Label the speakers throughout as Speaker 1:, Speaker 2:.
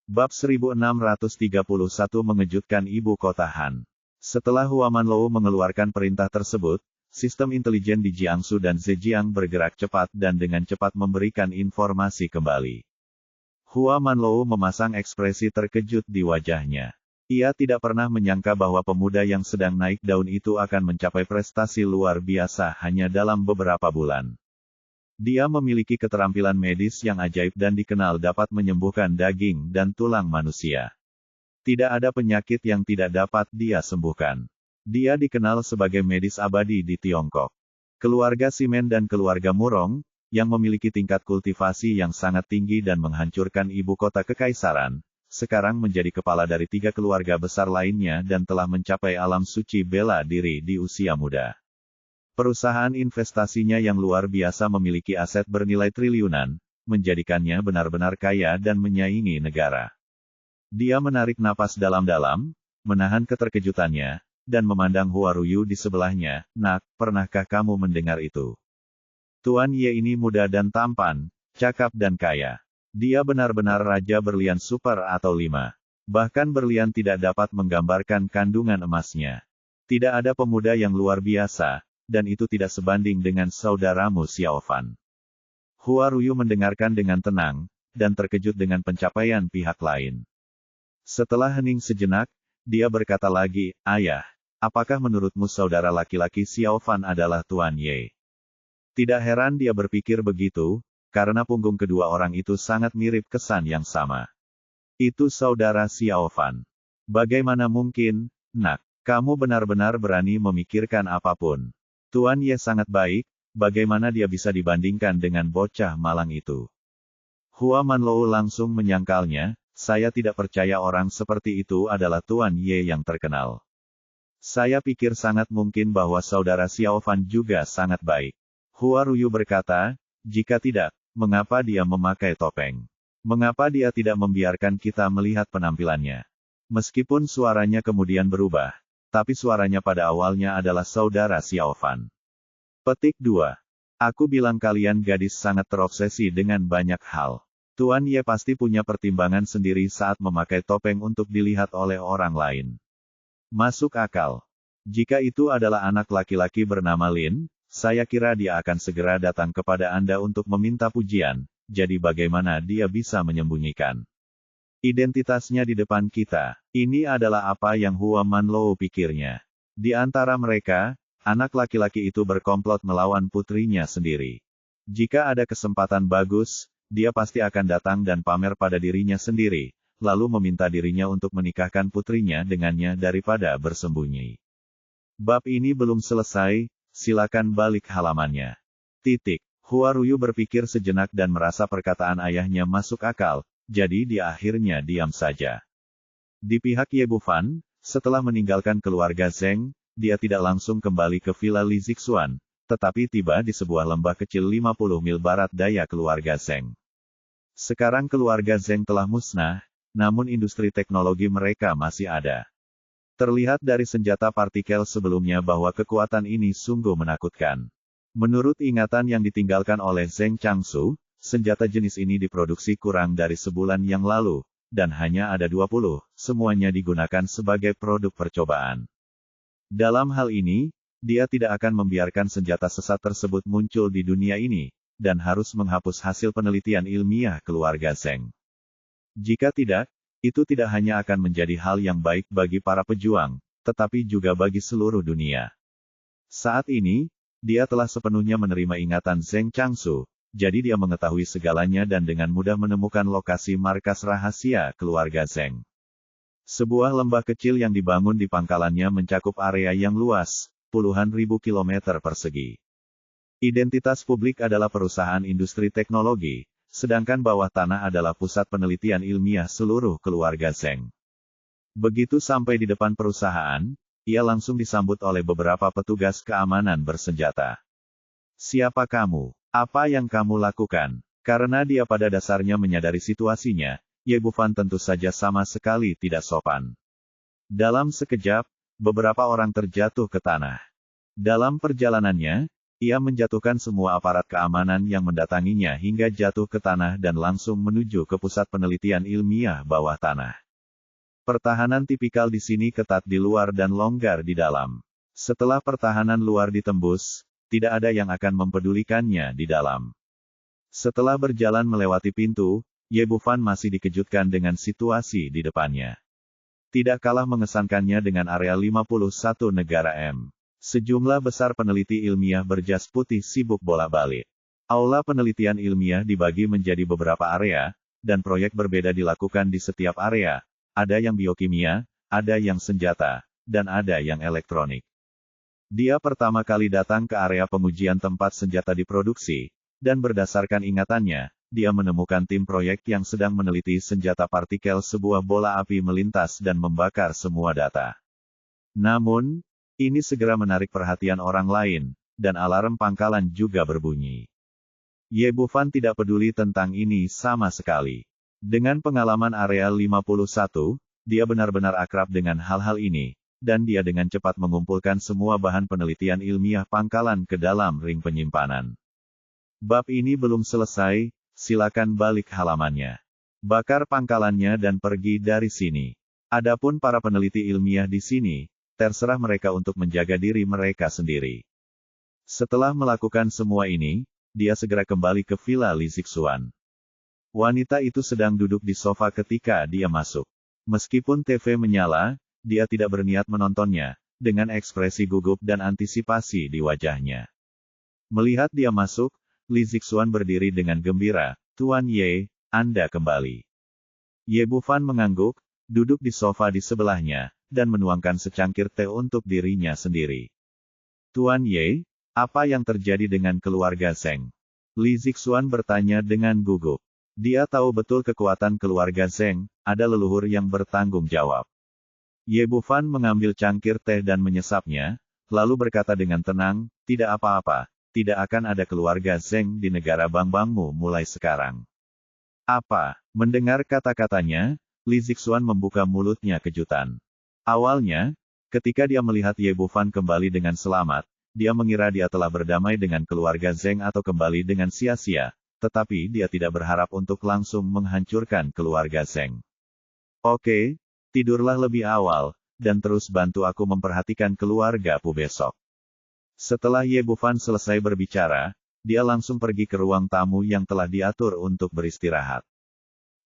Speaker 1: Bab 1631 mengejutkan ibu kota Han. Setelah Hua Manlou mengeluarkan perintah tersebut, sistem intelijen di Jiangsu dan Zhejiang bergerak cepat dan dengan cepat memberikan informasi kembali. Hua Manlou memasang ekspresi terkejut di wajahnya. Ia tidak pernah menyangka bahwa pemuda yang sedang naik daun itu akan mencapai prestasi luar biasa hanya dalam beberapa bulan. Dia memiliki keterampilan medis yang ajaib dan dikenal dapat menyembuhkan daging dan tulang manusia. Tidak ada penyakit yang tidak dapat dia sembuhkan. Dia dikenal sebagai medis abadi di Tiongkok. Keluarga Simen dan keluarga Murong, yang memiliki tingkat kultivasi yang sangat tinggi dan menghancurkan ibu kota kekaisaran, sekarang menjadi kepala dari 3 keluarga besar lainnya dan telah mencapai alam suci bela diri di usia muda. Perusahaan investasinya yang luar biasa memiliki aset bernilai triliunan, menjadikannya benar-benar kaya dan menyaingi negara. Dia menarik napas dalam-dalam, menahan keterkejutannya, dan memandang Hua Ruyu di sebelahnya. Nak, pernahkah kamu mendengar itu? Tuan Ye ini muda dan tampan, cakap dan kaya. Dia benar-benar raja berlian super atau 5. Bahkan berlian tidak dapat menggambarkan kandungan emasnya. Tidak ada pemuda yang luar biasa, dan itu tidak sebanding dengan saudaramu Xiao Fan. Hua Ruyu mendengarkan dengan tenang, dan terkejut dengan pencapaian pihak lain. Setelah hening sejenak, dia berkata lagi, Ayah, apakah menurutmu saudara laki-laki Xiao Fan adalah Tuan Ye? Tidak heran dia berpikir begitu, karena punggung kedua orang itu sangat mirip kesan yang sama. Itu saudara Xiao Fan. Bagaimana mungkin, Nak? Kamu benar-benar berani memikirkan apapun. Tuan Ye sangat baik, bagaimana dia bisa dibandingkan dengan bocah malang itu? Hua Manlou langsung menyangkalnya, saya tidak percaya orang seperti itu adalah Tuan Ye yang terkenal. Saya pikir sangat mungkin bahwa saudara Xiao Fan juga sangat baik. Hua Ruyu berkata, jika tidak, mengapa dia memakai topeng? Mengapa dia tidak membiarkan kita melihat penampilannya? Meskipun suaranya kemudian berubah, tapi suaranya pada awalnya adalah saudara Xiao Fan. Petik 2. Aku bilang kalian gadis sangat terobsesi dengan banyak hal. Tuan Ye pasti punya pertimbangan sendiri saat memakai topeng untuk dilihat oleh orang lain. Masuk akal. Jika itu adalah anak laki-laki bernama Lin, saya kira dia akan segera datang kepada Anda untuk meminta pujian, jadi bagaimana dia bisa menyembunyikan identitasnya di depan kita? Ini adalah apa yang Hua Manlou pikirnya. Di antara mereka, anak laki-laki itu berkomplot melawan putrinya sendiri. Jika ada kesempatan bagus, dia pasti akan datang dan pamer pada dirinya sendiri, lalu meminta dirinya untuk menikahkan putrinya dengannya daripada bersembunyi. Bab ini belum selesai. Silakan balik halamannya. Titik. Hua Ruyu berpikir sejenak dan merasa perkataan ayahnya masuk akal, jadi dia akhirnya diam saja. Di pihak Ye Bufan, setelah meninggalkan keluarga Zheng, dia tidak langsung kembali ke Villa Li Zixuan, tetapi tiba di sebuah lembah kecil 50 mil barat daya keluarga Zheng. Sekarang keluarga Zheng telah musnah, namun industri teknologi mereka masih ada. Terlihat dari senjata partikel sebelumnya bahwa kekuatan ini sungguh menakutkan. Menurut ingatan yang ditinggalkan oleh Zheng Changsu, senjata jenis ini diproduksi kurang dari sebulan yang lalu, dan hanya ada 20, semuanya digunakan sebagai produk percobaan. Dalam hal ini, dia tidak akan membiarkan senjata sesat tersebut muncul di dunia ini, dan harus menghapus hasil penelitian ilmiah keluarga Zheng. Jika tidak, itu tidak hanya akan menjadi hal yang baik bagi para pejuang, tetapi juga bagi seluruh dunia. Saat ini, dia telah sepenuhnya menerima ingatan Zheng Changsu, jadi dia mengetahui segalanya dan dengan mudah menemukan lokasi markas rahasia keluarga Zheng. Sebuah lembah kecil yang dibangun di pangkalannya mencakup area yang luas, puluhan ribu kilometer persegi. Identitas publik adalah perusahaan industri teknologi, sedangkan bawah tanah adalah pusat penelitian ilmiah seluruh keluarga Zheng. Begitu sampai di depan perusahaan, ia langsung disambut oleh beberapa petugas keamanan bersenjata. Siapa kamu? Apa yang kamu lakukan? Karena dia pada dasarnya menyadari situasinya, Ye Bufan tentu saja sama sekali tidak sopan. Dalam sekejap, beberapa orang terjatuh ke tanah. Dalam perjalanannya, Ia menjatuhkan semua aparat keamanan yang mendatanginya hingga jatuh ke tanah dan langsung menuju ke pusat penelitian ilmiah bawah tanah. Pertahanan tipikal di sini ketat di luar dan longgar di dalam. Setelah pertahanan luar ditembus, tidak ada yang akan mempedulikannya di dalam. Setelah berjalan melewati pintu, Ye Bufan masih dikejutkan dengan situasi di depannya. Tidak kalah mengesankannya dengan area 51 negara M. Sejumlah besar peneliti ilmiah berjas putih sibuk bolak-balik. Aula penelitian ilmiah dibagi menjadi beberapa area, dan proyek berbeda dilakukan di setiap area. Ada yang biokimia, ada yang senjata, dan ada yang elektronik. Dia pertama kali datang ke area pengujian tempat senjata diproduksi, dan berdasarkan ingatannya, dia menemukan tim proyek yang sedang meneliti senjata partikel sebuah bola api melintas dan membakar semua data. Namun, ini segera menarik perhatian orang lain, dan alarm pangkalan juga berbunyi. Ye Bufan tidak peduli tentang ini sama sekali. Dengan pengalaman area 51, dia benar-benar akrab dengan hal-hal ini, dan dia dengan cepat mengumpulkan semua bahan penelitian ilmiah pangkalan ke dalam ring penyimpanan. Bab ini belum selesai, silakan balik halamannya. Bakar pangkalannya dan pergi dari sini. Adapun para peneliti ilmiah di sini, terserah mereka untuk menjaga diri mereka sendiri. Setelah melakukan semua ini, dia segera kembali ke Villa Li Zixuan. Wanita itu sedang duduk di sofa ketika dia masuk. Meskipun TV menyala, dia tidak berniat menontonnya, dengan ekspresi gugup dan antisipasi di wajahnya. Melihat dia masuk, Li Zixuan berdiri dengan gembira, "Tuan Ye, Anda kembali." Ye Bufan mengangguk, duduk di sofa di sebelahnya, dan menuangkan secangkir teh untuk dirinya sendiri. "Tuan Ye, apa yang terjadi dengan keluarga Zheng?" Li Zixuan bertanya dengan gugup. Dia tahu betul kekuatan keluarga Zheng, ada leluhur yang bertanggung jawab. Ye Bufan mengambil cangkir teh dan menyesapnya, lalu berkata dengan tenang, "Tidak apa-apa, tidak akan ada keluarga Zheng di negara Bangbangmu mulai sekarang." "Apa?" Mendengar kata-katanya, Li Zixuan membuka mulutnya kejutan. Awalnya, ketika dia melihat Ye Bufan kembali dengan selamat, dia mengira dia telah berdamai dengan keluarga Zheng atau kembali dengan sia-sia, tetapi dia tidak berharap untuk langsung menghancurkan keluarga Zheng. "Oke, tidurlah lebih awal, dan terus bantu aku memperhatikan keluargaku besok." Setelah Ye Bufan selesai berbicara, dia langsung pergi ke ruang tamu yang telah diatur untuk beristirahat.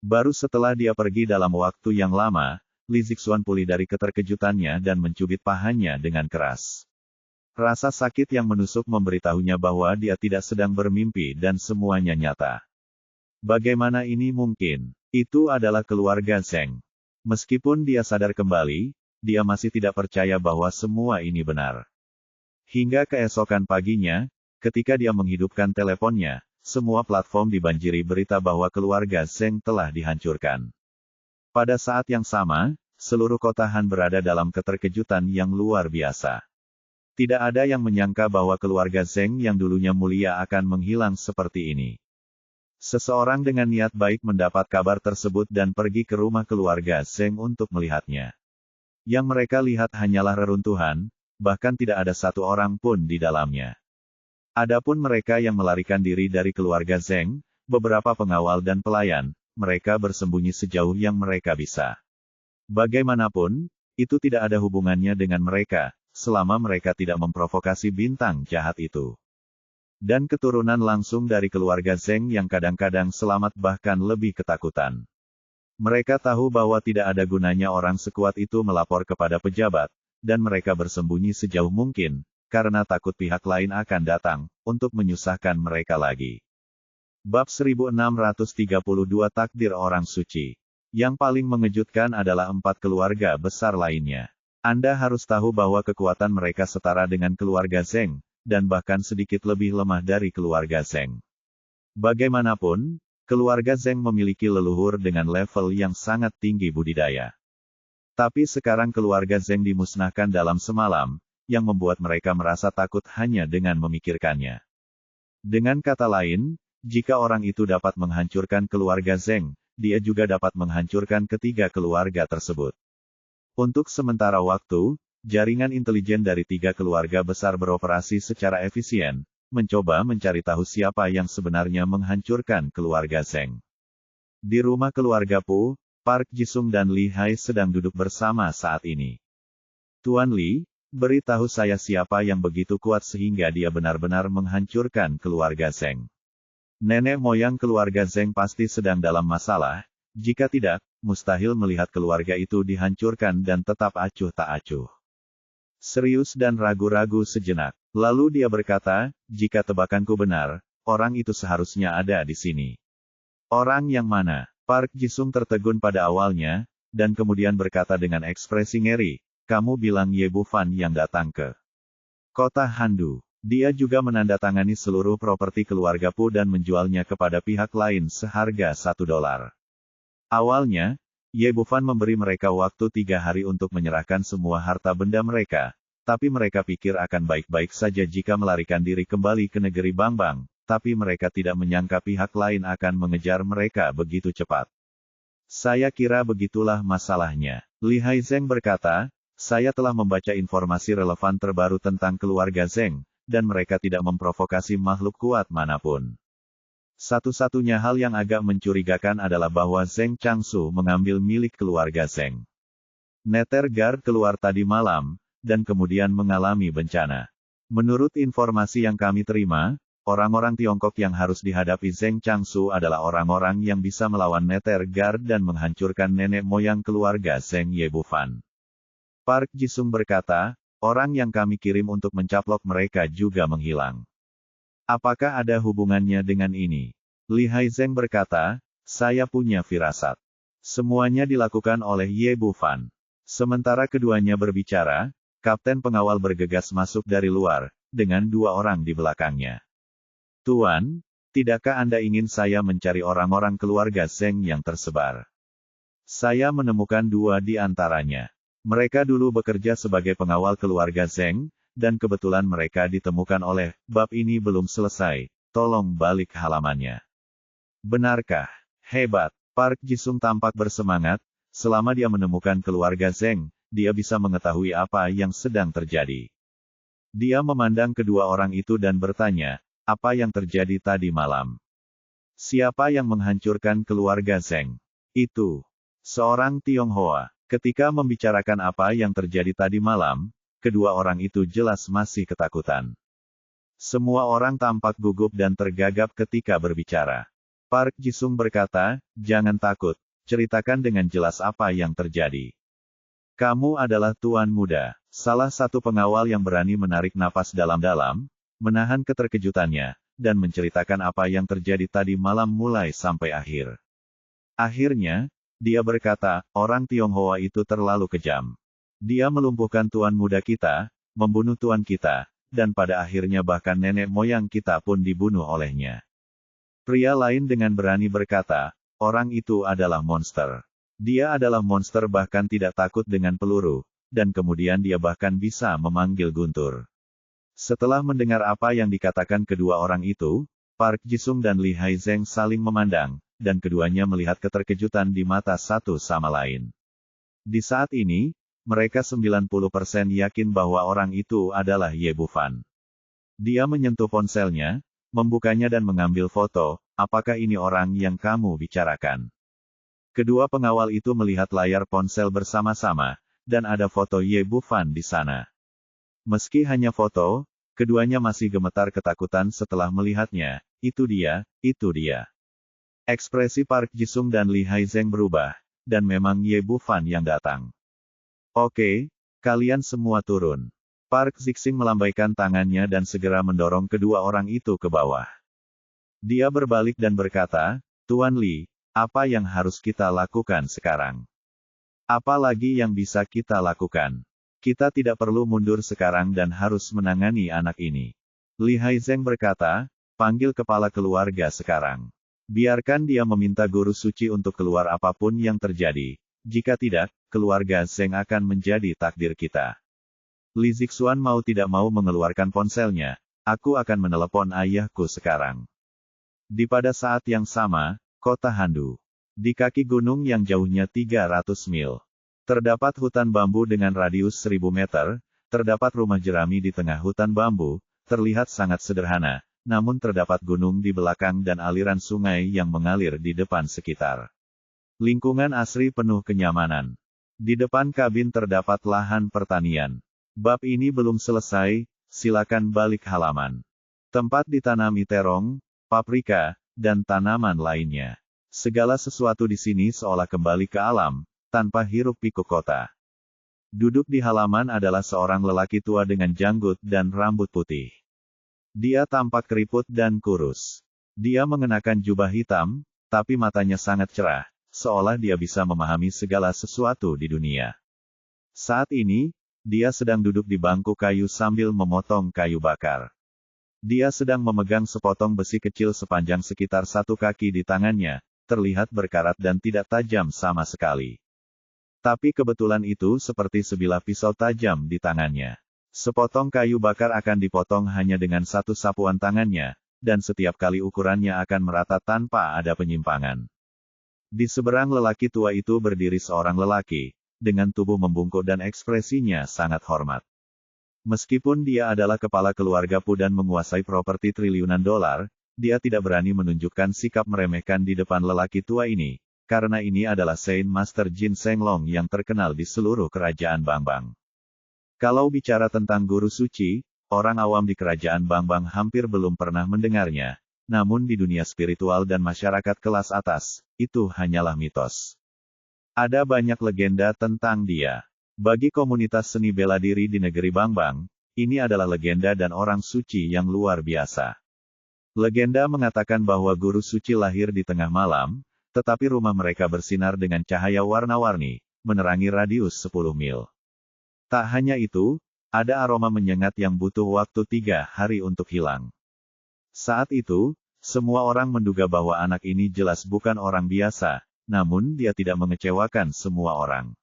Speaker 1: Baru setelah dia pergi dalam waktu yang lama, Li Zixuan pulih dari keterkejutannya dan mencubit pahanya dengan keras. Rasa sakit yang menusuk memberitahunya bahwa dia tidak sedang bermimpi dan semuanya nyata. Bagaimana ini mungkin? Itu adalah keluarga Zheng. Meskipun dia sadar kembali, dia masih tidak percaya bahwa semua ini benar. Hingga keesokan paginya, ketika dia menghidupkan teleponnya, semua platform dibanjiri berita bahwa keluarga Zheng telah dihancurkan. Pada saat yang sama, seluruh kota Han berada dalam keterkejutan yang luar biasa. Tidak ada yang menyangka bahwa keluarga Zheng yang dulunya mulia akan menghilang seperti ini. Seseorang dengan niat baik mendapat kabar tersebut dan pergi ke rumah keluarga Zheng untuk melihatnya. Yang mereka lihat hanyalah reruntuhan, bahkan tidak ada satu orang pun di dalamnya. Adapun mereka yang melarikan diri dari keluarga Zheng, beberapa pengawal dan pelayan, mereka bersembunyi sejauh yang mereka bisa. Bagaimanapun, itu tidak ada hubungannya dengan mereka, selama mereka tidak memprovokasi bintang jahat itu. Dan keturunan langsung dari keluarga Zheng yang kadang-kadang selamat bahkan lebih ketakutan. Mereka tahu bahwa tidak ada gunanya orang sekuat itu melapor kepada pejabat, dan mereka bersembunyi sejauh mungkin, karena takut pihak lain akan datang, untuk menyusahkan mereka lagi. Bab 1632 Takdir Orang Suci. Yang paling mengejutkan adalah 4 keluarga besar lainnya. Anda harus tahu bahwa kekuatan mereka setara dengan keluarga Zheng, dan bahkan sedikit lebih lemah dari keluarga Zheng. Bagaimanapun, keluarga Zheng memiliki leluhur dengan level yang sangat tinggi budidaya. Tapi sekarang keluarga Zheng dimusnahkan dalam semalam, yang membuat mereka merasa takut hanya dengan memikirkannya. Dengan kata lain, jika orang itu dapat menghancurkan keluarga Zheng, dia juga dapat menghancurkan ketiga keluarga tersebut. Untuk sementara waktu, jaringan intelijen dari 3 keluarga besar beroperasi secara efisien, mencoba mencari tahu siapa yang sebenarnya menghancurkan keluarga Zheng. Di rumah keluarga Pu, Park Jisung dan Li Hai sedang duduk bersama saat ini. Tuan Li, beritahu saya siapa yang begitu kuat sehingga dia benar-benar menghancurkan keluarga Zheng. Nenek moyang keluarga Zheng pasti sedang dalam masalah, jika tidak, mustahil melihat keluarga itu dihancurkan dan tetap acuh tak acuh. Serius dan ragu-ragu sejenak. Lalu dia berkata, jika tebakanku benar, orang itu seharusnya ada di sini. Orang yang mana? Park Jisung tertegun pada awalnya, dan kemudian berkata dengan ekspresi ngeri, kamu bilang Ye Bufan yang datang ke kota Handu. Dia juga menandatangani seluruh properti keluarga Pu dan menjualnya kepada pihak lain seharga $1. Awalnya, Ye Bufan memberi mereka waktu 3 hari untuk menyerahkan semua harta benda mereka, tapi mereka pikir akan baik-baik saja jika melarikan diri kembali ke negeri Bangbang, tapi mereka tidak menyangka pihak lain akan mengejar mereka begitu cepat. Saya kira begitulah masalahnya. Li Hai Zheng berkata, saya telah membaca informasi relevan terbaru tentang keluarga Zheng, dan mereka tidak memprovokasi makhluk kuat manapun. Satu-satunya hal yang agak mencurigakan adalah bahwa Zheng Changsu mengambil milik keluarga Zheng. Nether Guard keluar tadi malam, dan kemudian mengalami bencana. Menurut informasi yang kami terima, orang-orang Tiongkok yang harus dihadapi Zheng Changsu adalah orang-orang yang bisa melawan Nether Guard dan menghancurkan nenek moyang keluarga Zheng Ye Bufan. Park Jisung berkata, orang yang kami kirim untuk mencaplok mereka juga menghilang. Apakah ada hubungannya dengan ini? Li Hai Zheng berkata, saya punya firasat. Semuanya dilakukan oleh Ye Bufan. Sementara keduanya berbicara, kapten pengawal bergegas masuk dari luar, dengan 2 orang di belakangnya. Tuan, tidakkah Anda ingin saya mencari orang-orang keluarga Zheng yang tersebar? Saya menemukan 2 di antaranya. Mereka dulu bekerja sebagai pengawal keluarga Zheng, dan kebetulan mereka ditemukan oleh, bab ini belum selesai, tolong balik halamannya. Benarkah? Hebat. Park Jisung tampak bersemangat, selama dia menemukan keluarga Zheng, dia bisa mengetahui apa yang sedang terjadi. Dia memandang kedua orang itu dan bertanya, apa yang terjadi tadi malam? Siapa yang menghancurkan keluarga Zheng? Itu seorang Tionghoa. Ketika membicarakan apa yang terjadi tadi malam, kedua orang itu jelas masih ketakutan. Semua orang tampak gugup dan tergagap ketika berbicara. Park Jisung berkata, jangan takut, ceritakan dengan jelas apa yang terjadi. Kamu adalah tuan muda. Salah satu pengawal yang berani menarik napas dalam-dalam, menahan keterkejutannya, dan menceritakan apa yang terjadi tadi malam mulai sampai akhir. Akhirnya, dia berkata, orang Tionghoa itu terlalu kejam. Dia melumpuhkan tuan muda kita, membunuh tuan kita, dan pada akhirnya bahkan nenek moyang kita pun dibunuh olehnya. Pria lain dengan berani berkata, orang itu adalah monster. Dia adalah monster bahkan tidak takut dengan peluru, dan kemudian dia bahkan bisa memanggil guntur. Setelah mendengar apa yang dikatakan kedua orang itu, Park Jisung dan Li Hai Zheng saling memandang, dan keduanya melihat keterkejutan di mata satu sama lain. Di saat ini, mereka 90% yakin bahwa orang itu adalah Ye Bufan. Dia menyentuh ponselnya, membukanya dan mengambil foto, apakah ini orang yang kamu bicarakan? Kedua pengawal itu melihat layar ponsel bersama-sama, dan ada foto Ye Bufan di sana. Meski hanya foto, keduanya masih gemetar ketakutan setelah melihatnya, itu dia, itu dia. Ekspresi Park Jisung dan Li Hai Zheng berubah, dan memang Ye Bufan yang datang. Oke, kalian semua turun. Park Jisung melambaikan tangannya dan segera mendorong kedua orang itu ke bawah. Dia berbalik dan berkata, Tuan Li, apa yang harus kita lakukan sekarang? Apa lagi yang bisa kita lakukan? Kita tidak perlu mundur sekarang dan harus menangani anak ini. Li Hai Zheng berkata, panggil kepala keluarga sekarang. Biarkan dia meminta guru suci untuk keluar apapun yang terjadi. Jika tidak, keluarga Zheng akan menjadi takdir kita. Li Zixuan mau tidak mau mengeluarkan ponselnya. Aku akan menelepon ayahku sekarang. Di pada saat yang sama, kota Handu. Di kaki gunung yang jauhnya 300 mil. Terdapat hutan bambu dengan radius 1000 meter, terdapat rumah jerami di tengah hutan bambu, terlihat sangat sederhana, namun terdapat gunung di belakang dan aliran sungai yang mengalir di depan sekitar. Lingkungan asri penuh kenyamanan. Di depan kabin terdapat lahan pertanian. Bab ini belum selesai, silakan balik halaman. Tempat ditanami terong, paprika, dan tanaman lainnya. Segala sesuatu di sini seolah kembali ke alam, tanpa hiruk-pikuk kota. Duduk di halaman adalah seorang lelaki tua dengan janggut dan rambut putih. Dia tampak keriput dan kurus. Dia mengenakan jubah hitam, tapi matanya sangat cerah, seolah dia bisa memahami segala sesuatu di dunia. Saat ini, dia sedang duduk di bangku kayu sambil memotong kayu bakar. Dia sedang memegang sepotong besi kecil sepanjang sekitar 1 kaki di tangannya, terlihat berkarat dan tidak tajam sama sekali. Tapi kebetulan itu seperti sebilah pisau tajam di tangannya. Sepotong kayu bakar akan dipotong hanya dengan 1 sapuan tangannya, dan setiap kali ukurannya akan merata tanpa ada penyimpangan. Di seberang lelaki tua itu berdiri seorang lelaki, dengan tubuh membungkuk dan ekspresinya sangat hormat. Meskipun dia adalah kepala keluarga Pu dan menguasai properti triliunan dolar, dia tidak berani menunjukkan sikap meremehkan di depan lelaki tua ini. Karena ini adalah Saint Master Jin Senglong yang terkenal di seluruh kerajaan Bangbang. Kalau bicara tentang guru suci, orang awam di kerajaan Bangbang hampir belum pernah mendengarnya. Namun di dunia spiritual dan masyarakat kelas atas, itu hanyalah mitos. Ada banyak legenda tentang dia. Bagi komunitas seni bela diri di negeri Bangbang, ini adalah legenda dan orang suci yang luar biasa. Legenda mengatakan bahwa guru suci lahir di tengah malam, tetapi rumah mereka bersinar dengan cahaya warna-warni, menerangi radius 10 mil. Tak hanya itu, ada aroma menyengat yang butuh waktu 3 hari untuk hilang. Saat itu, semua orang menduga bahwa anak ini jelas bukan orang biasa, namun dia tidak mengecewakan semua orang.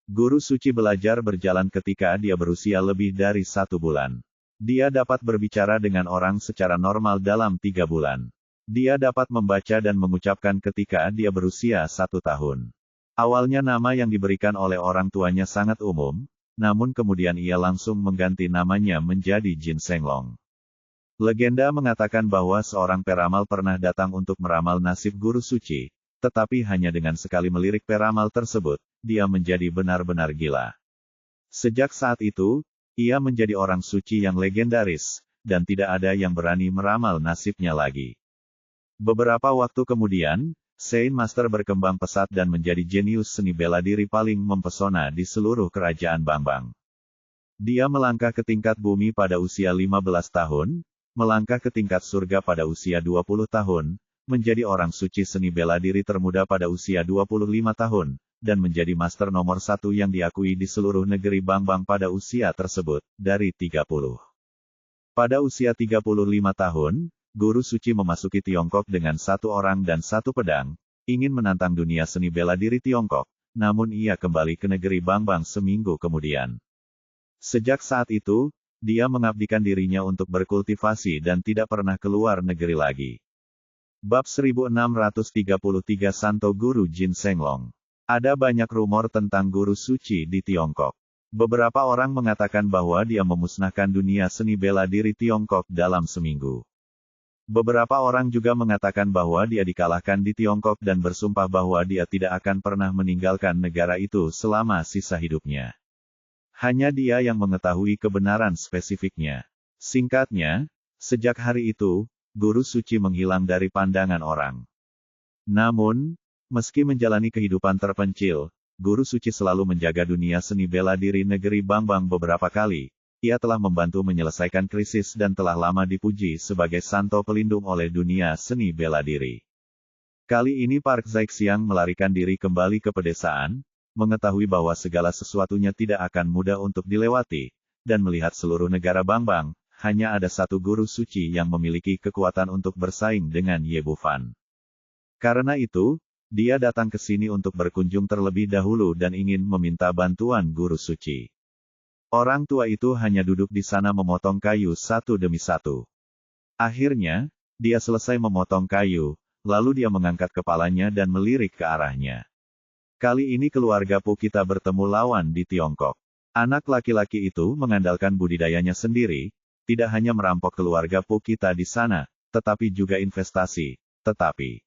Speaker 1: Guru suci belajar berjalan ketika dia berusia lebih dari 1 bulan. Dia dapat berbicara dengan orang secara normal dalam 3 bulan. Dia dapat membaca dan mengucapkan ketika dia berusia 1 tahun. Awalnya nama yang diberikan oleh orang tuanya sangat umum, namun kemudian ia langsung mengganti namanya menjadi Jin Senglong. Legenda mengatakan bahwa seorang peramal pernah datang untuk meramal nasib guru suci, tetapi hanya dengan sekali melirik peramal tersebut, dia menjadi benar-benar gila. Sejak saat itu, ia menjadi orang suci yang legendaris, dan tidak ada yang berani meramal nasibnya lagi. Beberapa waktu kemudian, Saint Master berkembang pesat dan menjadi jenius seni bela diri paling mempesona di seluruh kerajaan Bangbang. Dia melangkah ke tingkat bumi pada usia 15 tahun, melangkah ke tingkat surga pada usia 20 tahun, menjadi orang suci seni bela diri termuda pada usia 25 tahun, dan menjadi master nomor 1 yang diakui di seluruh negeri Bangbang pada usia tersebut, dari 30. Pada usia 35 tahun, Guru suci memasuki Tiongkok dengan 1 orang dan 1 pedang, ingin menantang dunia seni bela diri Tiongkok, namun ia kembali ke negeri Bangbang seminggu kemudian. Sejak saat itu, dia mengabdikan dirinya untuk berkultivasi dan tidak pernah keluar negeri lagi. Bab 1633 Santo Guru Jin Senglong. Ada banyak rumor tentang guru suci di Tiongkok. Beberapa orang mengatakan bahwa dia memusnahkan dunia seni bela diri Tiongkok dalam seminggu. Beberapa orang juga mengatakan bahwa dia dikalahkan di Tiongkok dan bersumpah bahwa dia tidak akan pernah meninggalkan negara itu selama sisa hidupnya. Hanya dia yang mengetahui kebenaran spesifiknya. Singkatnya, sejak hari itu, guru suci menghilang dari pandangan orang. Namun, meski menjalani kehidupan terpencil, guru suci selalu menjaga dunia seni bela diri negeri Bangbang beberapa kali. Ia telah membantu menyelesaikan krisis dan telah lama dipuji sebagai santo pelindung oleh dunia seni bela diri. Kali ini Park Zaixiang melarikan diri kembali ke pedesaan, mengetahui bahwa segala sesuatunya tidak akan mudah untuk dilewati, dan melihat seluruh negara Bangbang, hanya ada 1 guru suci yang memiliki kekuatan untuk bersaing dengan Ye Bufan. Karena itu, dia datang ke sini untuk berkunjung terlebih dahulu dan ingin meminta bantuan guru suci. Orang tua itu hanya duduk di sana memotong kayu satu demi satu. Akhirnya, dia selesai memotong kayu, lalu dia mengangkat kepalanya dan melirik ke arahnya. Kali ini keluarga Pu kita bertemu lawan di Tiongkok. Anak laki-laki itu mengandalkan budidayanya sendiri, tidak hanya merampok keluarga Pu kita di sana, tetapi juga investasi, tetapi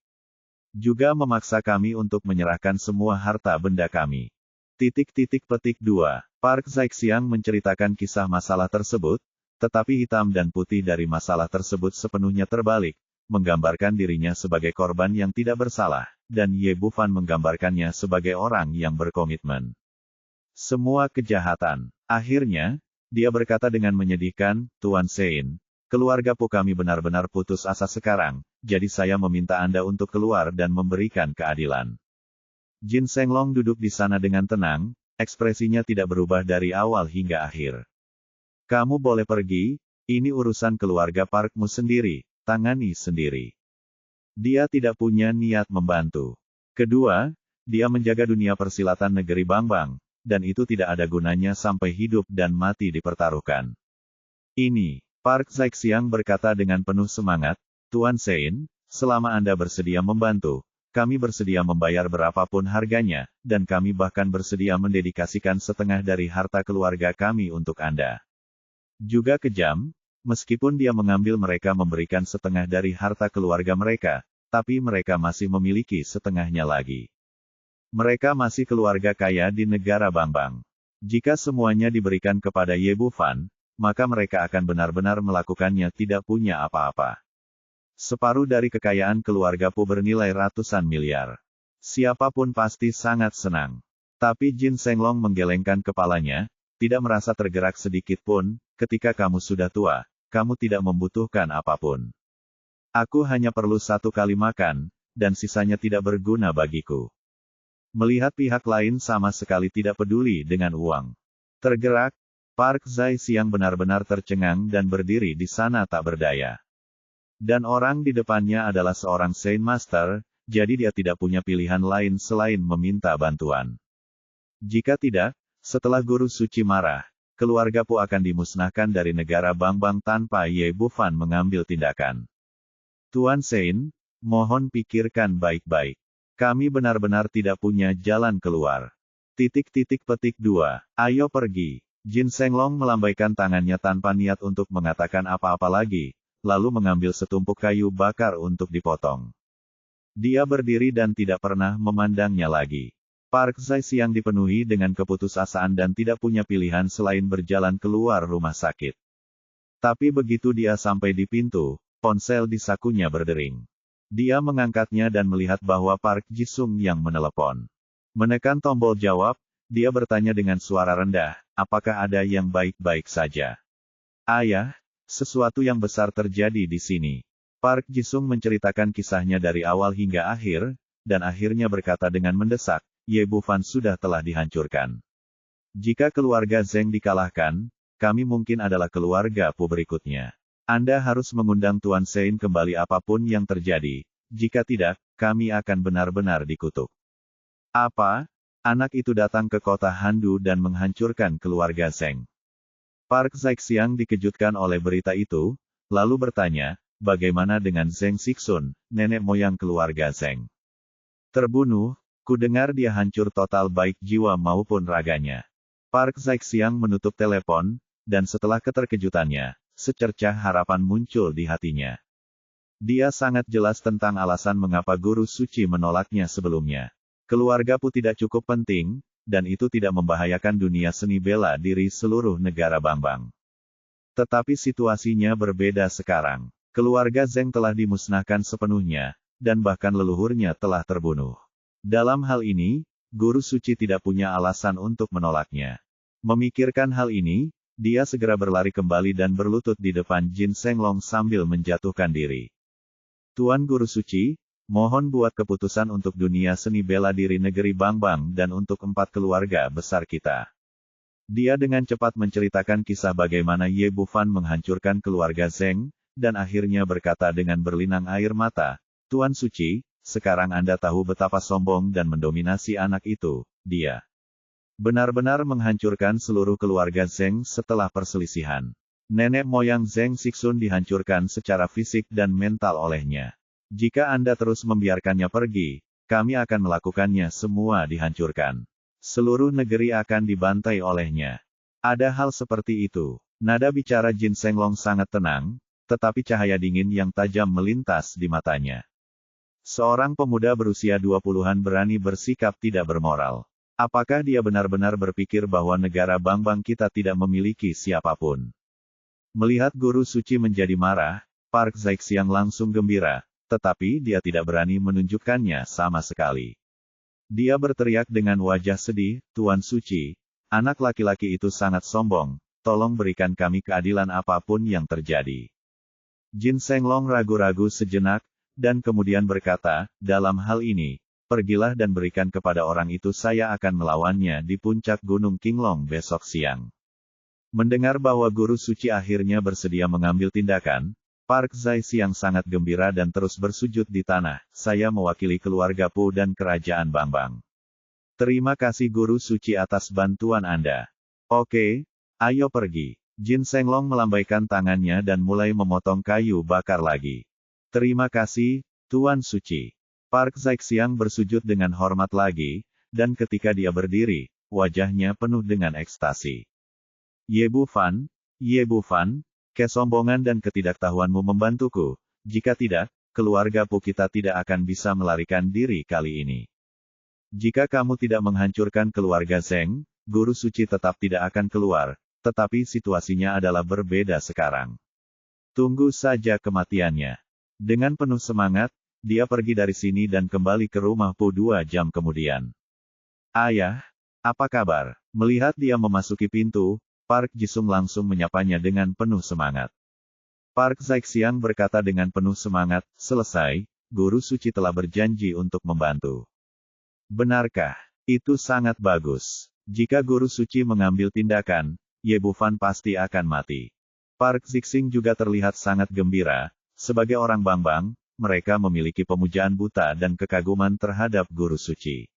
Speaker 1: juga memaksa kami untuk menyerahkan semua harta benda kami. Petik 2. Park Zaixiang menceritakan kisah masalah tersebut, tetapi hitam dan putih dari masalah tersebut sepenuhnya terbalik, menggambarkan dirinya sebagai korban yang tidak bersalah, dan Ye Bufan menggambarkannya sebagai orang yang berkomitmen. Semua kejahatan. Akhirnya, dia berkata dengan menyedihkan, Tuan Sein, keluarga Pu kami benar-benar putus asa sekarang, jadi saya meminta Anda untuk keluar dan memberikan keadilan. Jin Senglong duduk di sana dengan tenang, ekspresinya tidak berubah dari awal hingga akhir. Kamu boleh pergi, ini urusan keluarga Parkmu sendiri, tangani sendiri. Dia tidak punya niat membantu. Kedua, dia menjaga dunia persilatan negeri Bangbang, dan itu tidak ada gunanya sampai hidup dan mati dipertaruhkan. Ini, Park Zaixiang berkata dengan penuh semangat, Tuan Sein, selama Anda bersedia membantu, kami bersedia membayar berapapun harganya, dan kami bahkan bersedia mendedikasikan setengah dari harta keluarga kami untuk Anda. Juga kejam, meskipun dia mengambil mereka memberikan setengah dari harta keluarga mereka, tapi mereka masih memiliki setengahnya lagi. Mereka masih keluarga kaya di negara Bangbang. Jika semuanya diberikan kepada Ye Bufan, maka mereka akan benar-benar melakukannya tidak punya apa-apa. Separuh dari kekayaan keluarga Pu bernilai ratusan miliar. Siapapun pasti sangat senang. Tapi Jin Senglong menggelengkan kepalanya, tidak merasa tergerak sedikit pun, ketika kamu sudah tua, kamu tidak membutuhkan apapun. Aku hanya perlu 1 kali makan, dan sisanya tidak berguna bagiku. Melihat pihak lain sama sekali tidak peduli dengan uang. Tergerak, Park Zaixiang benar-benar tercengang dan berdiri di sana tak berdaya. Dan orang di depannya adalah seorang Saint Master, jadi dia tidak punya pilihan lain selain meminta bantuan. Jika tidak, setelah guru suci marah, keluarga Pu akan dimusnahkan dari negara Bangbang tanpa Ye Bufan mengambil tindakan. Tuan Sein, mohon pikirkan baik-baik. Kami benar-benar tidak punya jalan keluar. Petik 2. Ayo pergi. Jin Senglong melambaikan tangannya tanpa niat untuk mengatakan apa-apa lagi, lalu mengambil setumpuk kayu bakar untuk dipotong. Dia berdiri dan tidak pernah memandangnya lagi. Park Zaixiang dipenuhi dengan keputusasaan dan tidak punya pilihan selain berjalan keluar rumah sakit. Tapi begitu dia sampai di pintu, ponsel di sakunya berdering. Dia mengangkatnya dan melihat bahwa Park Jisung yang menelepon. Menekan tombol jawab, dia bertanya dengan suara rendah, apakah ada yang baik-baik saja? Ayah, sesuatu yang besar terjadi di sini. Park Jisung menceritakan kisahnya dari awal hingga akhir, dan akhirnya berkata dengan mendesak, Ye Bufan sudah telah dihancurkan. Jika keluarga Zeng dikalahkan, kami mungkin adalah keluarga Pu berikutnya. Anda harus mengundang Tuan Sein kembali apapun yang terjadi, jika tidak, kami akan benar-benar dikutuk. Apa? Anak itu datang ke kota Handu dan menghancurkan keluarga Zeng. Park Zaixiang dikejutkan oleh berita itu, lalu bertanya, bagaimana dengan Zeng Sixun, nenek moyang keluarga Zeng? Terbunuh, ku dengar dia hancur total baik jiwa maupun raganya. Park Zaixiang menutup telepon, dan setelah keterkejutannya, secercah harapan muncul di hatinya. Dia sangat jelas tentang alasan mengapa guru suci menolaknya sebelumnya. Keluarga Pu tidak cukup penting, dan itu tidak membahayakan dunia seni bela diri seluruh negara Bangbang. Tetapi situasinya berbeda sekarang. Keluarga Zeng telah dimusnahkan sepenuhnya, dan bahkan leluhurnya telah terbunuh. Dalam hal ini, guru suci tidak punya alasan untuk menolaknya. Memikirkan hal ini, dia segera berlari kembali dan berlutut di depan Jin Senglong sambil menjatuhkan diri. Tuan Guru Suci, mohon buat keputusan untuk dunia seni bela diri negeri Bangbang dan untuk 4 keluarga besar kita. Dia dengan cepat menceritakan kisah bagaimana Ye Bufan menghancurkan keluarga Zeng, dan akhirnya berkata dengan berlinang air mata, Tuan Suci, sekarang Anda tahu betapa sombong dan mendominasi anak itu, dia benar-benar menghancurkan seluruh keluarga Zeng setelah perselisihan. Nenek moyang Zeng Sixun dihancurkan secara fisik dan mental olehnya. Jika Anda terus membiarkannya pergi, kami akan melakukannya semua dihancurkan. Seluruh negeri akan dibantai olehnya. Ada hal seperti itu. Nada bicara Jin Senglong sangat tenang, tetapi cahaya dingin yang tajam melintas di matanya. Seorang pemuda berusia 20-an berani bersikap tidak bermoral. Apakah dia benar-benar berpikir bahwa negara Bangbang kita tidak memiliki siapapun? Melihat guru suci menjadi marah, Park Zaixiang langsung gembira, tetapi dia tidak berani menunjukkannya sama sekali. Dia berteriak dengan wajah sedih, "Tuan Suci, anak laki-laki itu sangat sombong, tolong berikan kami keadilan apapun yang terjadi." Jin Senglong ragu-ragu sejenak, dan kemudian berkata, "Dalam hal ini, pergilah dan berikan kepada orang itu, saya akan melawannya di puncak Gunung Qinglong besok siang." Mendengar bahwa guru suci akhirnya bersedia mengambil tindakan, Park Zaixiang sangat gembira dan terus bersujud di tanah, "Saya mewakili keluarga Pu dan kerajaan Bangbang. Terima kasih guru suci atas bantuan Anda. Oke, ayo pergi." Jin Senglong melambaikan tangannya dan mulai memotong kayu bakar lagi. "Terima kasih, Tuan Suci." Park Zaixiang bersujud dengan hormat lagi, dan ketika dia berdiri, wajahnya penuh dengan ekstasi. Ye Bu Fan, kesombongan dan ketidaktahuanmu membantuku, jika tidak, keluarga Pu kita tidak akan bisa melarikan diri kali ini. Jika kamu tidak menghancurkan keluarga Zeng, guru suci tetap tidak akan keluar, tetapi situasinya adalah berbeda sekarang. Tunggu saja kematiannya. Dengan penuh semangat, dia pergi dari sini dan kembali ke rumah Pu 2 jam kemudian. "Ayah, apa kabar?" Melihat dia memasuki pintu, Park Jisung langsung menyapanya dengan penuh semangat. Park Zaixiang berkata dengan penuh semangat, "Selesai, guru suci telah berjanji untuk membantu." "Benarkah? Itu sangat bagus. Jika guru suci mengambil tindakan, Ye Bu Fan pasti akan mati." Park Zixing juga terlihat sangat gembira. Sebagai orang Bangbang, mereka memiliki pemujaan buta dan kekaguman terhadap guru suci.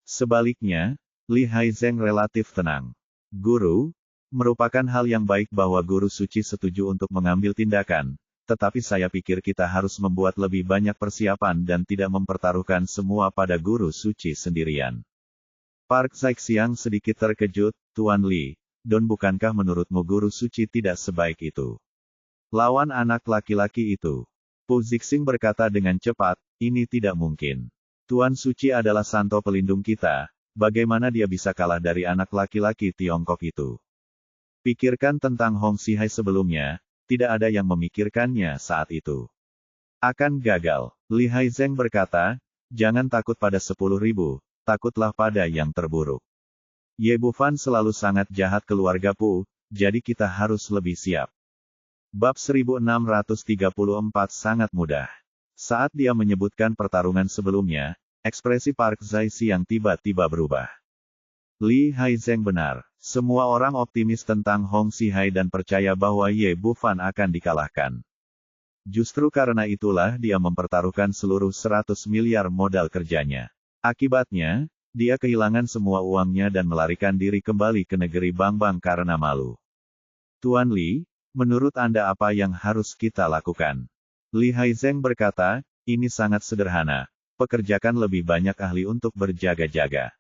Speaker 1: Sebaliknya, Li Haizeng relatif tenang. "Guru, merupakan hal yang baik bahwa guru suci setuju untuk mengambil tindakan, tetapi saya pikir kita harus membuat lebih banyak persiapan dan tidak mempertaruhkan semua pada guru suci sendirian." Park Zaixiang sedikit terkejut, "Tuan Li, dan bukankah menurutmu guru suci tidak sebaik itu? Lawan anak laki-laki itu?" Pu Zixing berkata dengan cepat, "Ini tidak mungkin. Tuan Suci adalah santo pelindung kita, bagaimana dia bisa kalah dari anak laki-laki Tiongkok itu? Pikirkan tentang Hong Xihai sebelumnya, tidak ada yang memikirkannya saat itu. Akan gagal." Li Haizeng berkata, "Jangan takut pada 10.000, takutlah pada yang terburuk. Ye Bu Fan selalu sangat jahat keluarga Pu, jadi kita harus lebih siap." Bab 1634 sangat mudah. Saat dia menyebutkan pertarungan sebelumnya, ekspresi Park Zaixiang tiba-tiba berubah. Li Haizeng benar. Semua orang optimis tentang Hong Xihai dan percaya bahwa Ye Bu Fan akan dikalahkan. Justru karena itulah dia mempertaruhkan seluruh 100 miliar modal kerjanya. Akibatnya, dia kehilangan semua uangnya dan melarikan diri kembali ke negeri Bangbang karena malu. "Tuan Li, menurut Anda apa yang harus kita lakukan?" Li Haizeng berkata, "Ini sangat sederhana. Pekerjakan lebih banyak ahli untuk berjaga-jaga."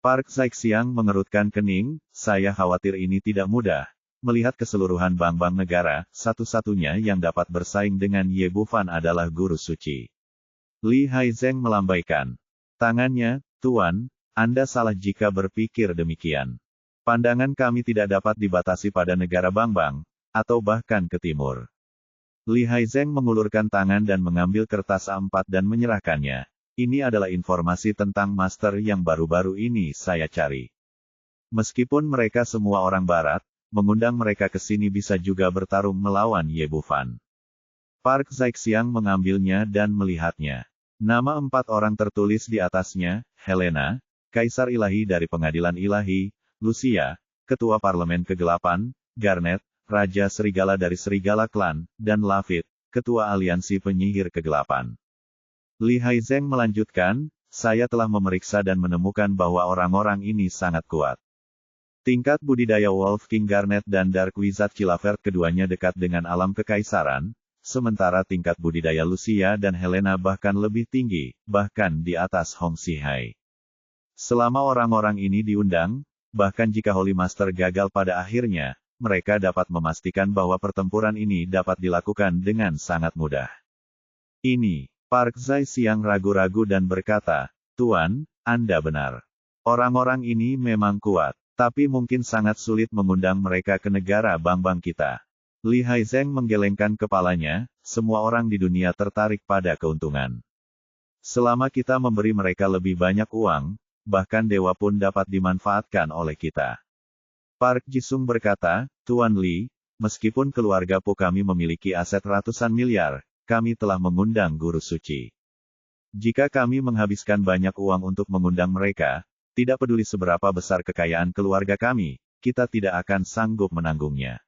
Speaker 1: Park Zaixiang mengerutkan kening, "Saya khawatir ini tidak mudah. Melihat keseluruhan Bangbang negara, satu-satunya yang dapat bersaing dengan Ye Bu Fan adalah guru suci." Li Haizeng melambaikan tangannya, "Tuan, Anda salah jika berpikir demikian. Pandangan kami tidak dapat dibatasi pada negara Bangbang, atau bahkan ke timur." Li Haizeng mengulurkan tangan dan mengambil kertas A4 dan menyerahkannya. "Ini adalah informasi tentang master yang baru-baru ini saya cari. Meskipun mereka semua orang barat, mengundang mereka ke sini bisa juga bertarung melawan Ye Bu Fan." Park Zaixiang mengambilnya dan melihatnya. Nama 4 orang tertulis di atasnya, Helena, Kaisar Ilahi dari Pengadilan Ilahi, Lucia, Ketua Parlemen Kegelapan, Garnet, Raja Serigala dari Serigala Klan, dan Lafitte, Ketua Aliansi Penyihir Kegelapan. Li Haizeng melanjutkan, "Saya telah memeriksa dan menemukan bahwa orang-orang ini sangat kuat. Tingkat budidaya Wolf King Garnet dan Dark Wizard Chilavert keduanya dekat dengan alam kekaisaran, sementara tingkat budidaya Lucia dan Helena bahkan lebih tinggi, bahkan di atas Hong Xihai. Selama orang-orang ini diundang, bahkan jika Holy Master gagal pada akhirnya, mereka dapat memastikan bahwa pertempuran ini dapat dilakukan dengan sangat mudah. Ini, Park Zai Xiang ragu-ragu dan berkata, Tuan, Anda benar. Orang-orang ini memang kuat, tapi mungkin sangat sulit mengundang mereka ke negara Bangbang kita. Li Haizeng menggelengkan kepalanya, semua orang di dunia tertarik pada keuntungan. Selama kita memberi mereka lebih banyak uang, bahkan dewa pun dapat dimanfaatkan oleh kita. Park Jisung berkata, Tuan Li, meskipun keluarga Po kami memiliki aset ratusan miliar, kami telah mengundang guru suci. Jika kami menghabiskan banyak uang untuk mengundang mereka, tidak peduli seberapa besar kekayaan keluarga kami, kita tidak akan sanggup menanggungnya.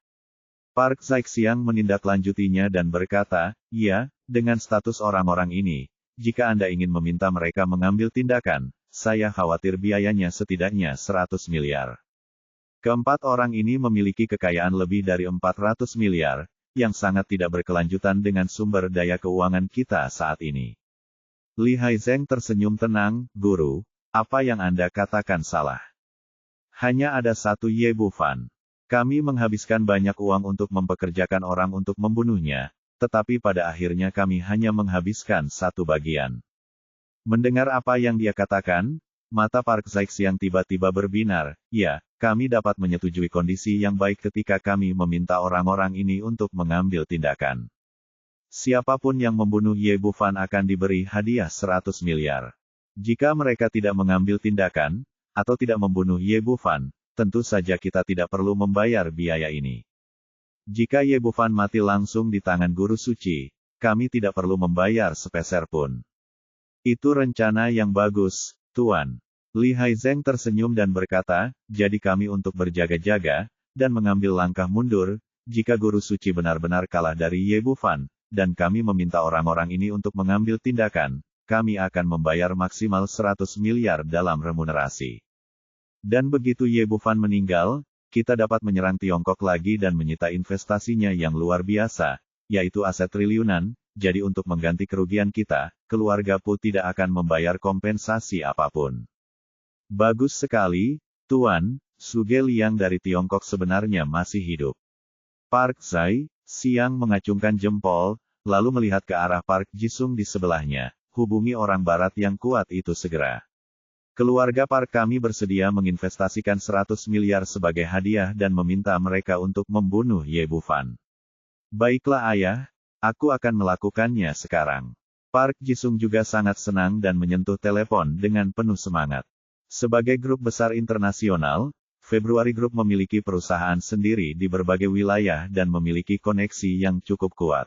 Speaker 1: Park Zai Xiang menindaklanjutinya dan berkata, ya, dengan status orang-orang ini, jika Anda ingin meminta mereka mengambil tindakan, saya khawatir biayanya setidaknya 100 miliar. Keempat orang ini memiliki kekayaan lebih dari 400 miliar, yang sangat tidak berkelanjutan dengan sumber daya keuangan kita saat ini. Li Haizeng tersenyum tenang, Guru, apa yang Anda katakan salah. Hanya ada satu Ye Bufan. Kami menghabiskan banyak uang untuk mempekerjakan orang untuk membunuhnya, tetapi pada akhirnya kami hanya menghabiskan satu bagian. Mendengar apa yang dia katakan, mata Park Zai Xiang tiba-tiba berbinar, ya, kami dapat menyetujui kondisi yang baik ketika kami meminta orang-orang ini untuk mengambil tindakan. Siapapun yang membunuh Ye Bufan akan diberi hadiah 100 miliar. Jika mereka tidak mengambil tindakan, atau tidak membunuh Ye Bufan, tentu saja kita tidak perlu membayar biaya ini. Jika Ye Bufan mati langsung di tangan guru suci, kami tidak perlu membayar sepeser pun. Itu rencana yang bagus, Tuan. Li Haizeng tersenyum dan berkata, jadi kami untuk berjaga-jaga, dan mengambil langkah mundur, jika guru suci benar-benar kalah dari Ye Bufan, dan kami meminta orang-orang ini untuk mengambil tindakan, kami akan membayar maksimal 100 miliar dalam remunerasi. Dan begitu Ye Bufan meninggal, kita dapat menyerang Tiongkok lagi dan menyita investasinya yang luar biasa, yaitu aset triliunan, jadi untuk mengganti kerugian kita, keluarga Po tidak akan membayar kompensasi apapun. Bagus sekali, Tuan, Suge Liang dari Tiongkok sebenarnya masih hidup. Park Zai Xiang mengacungkan jempol, lalu melihat ke arah Park Jisung di sebelahnya, hubungi orang barat yang kuat itu segera. Keluarga Park kami bersedia menginvestasikan 100 miliar sebagai hadiah dan meminta mereka untuk membunuh Ye Bufan. Baiklah ayah, aku akan melakukannya sekarang. Park Jisung juga sangat senang dan menyentuh telepon dengan penuh semangat. Sebagai grup besar internasional, Februari Group memiliki perusahaan sendiri di berbagai wilayah dan memiliki koneksi yang cukup kuat.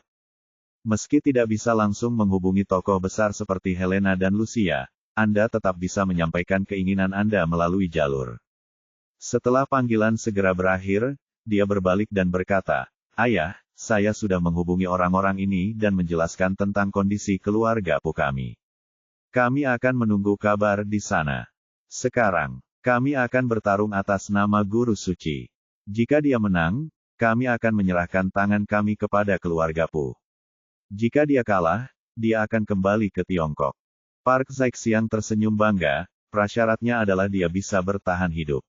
Speaker 1: Meski tidak bisa langsung menghubungi tokoh besar seperti Helena dan Lucia, Anda tetap bisa menyampaikan keinginan Anda melalui jalur. Setelah panggilan segera berakhir, dia berbalik dan berkata, Ayah, saya sudah menghubungi orang-orang ini dan menjelaskan tentang kondisi keluarga Po kami. Kami akan menunggu kabar di sana. Sekarang, kami akan bertarung atas nama Guru Suci. Jika dia menang, kami akan menyerahkan tangan kami kepada keluarga Po. Jika dia kalah, dia akan kembali ke Tiongkok. Park Zai Xiang tersenyum bangga, prasyaratnya adalah dia bisa bertahan hidup.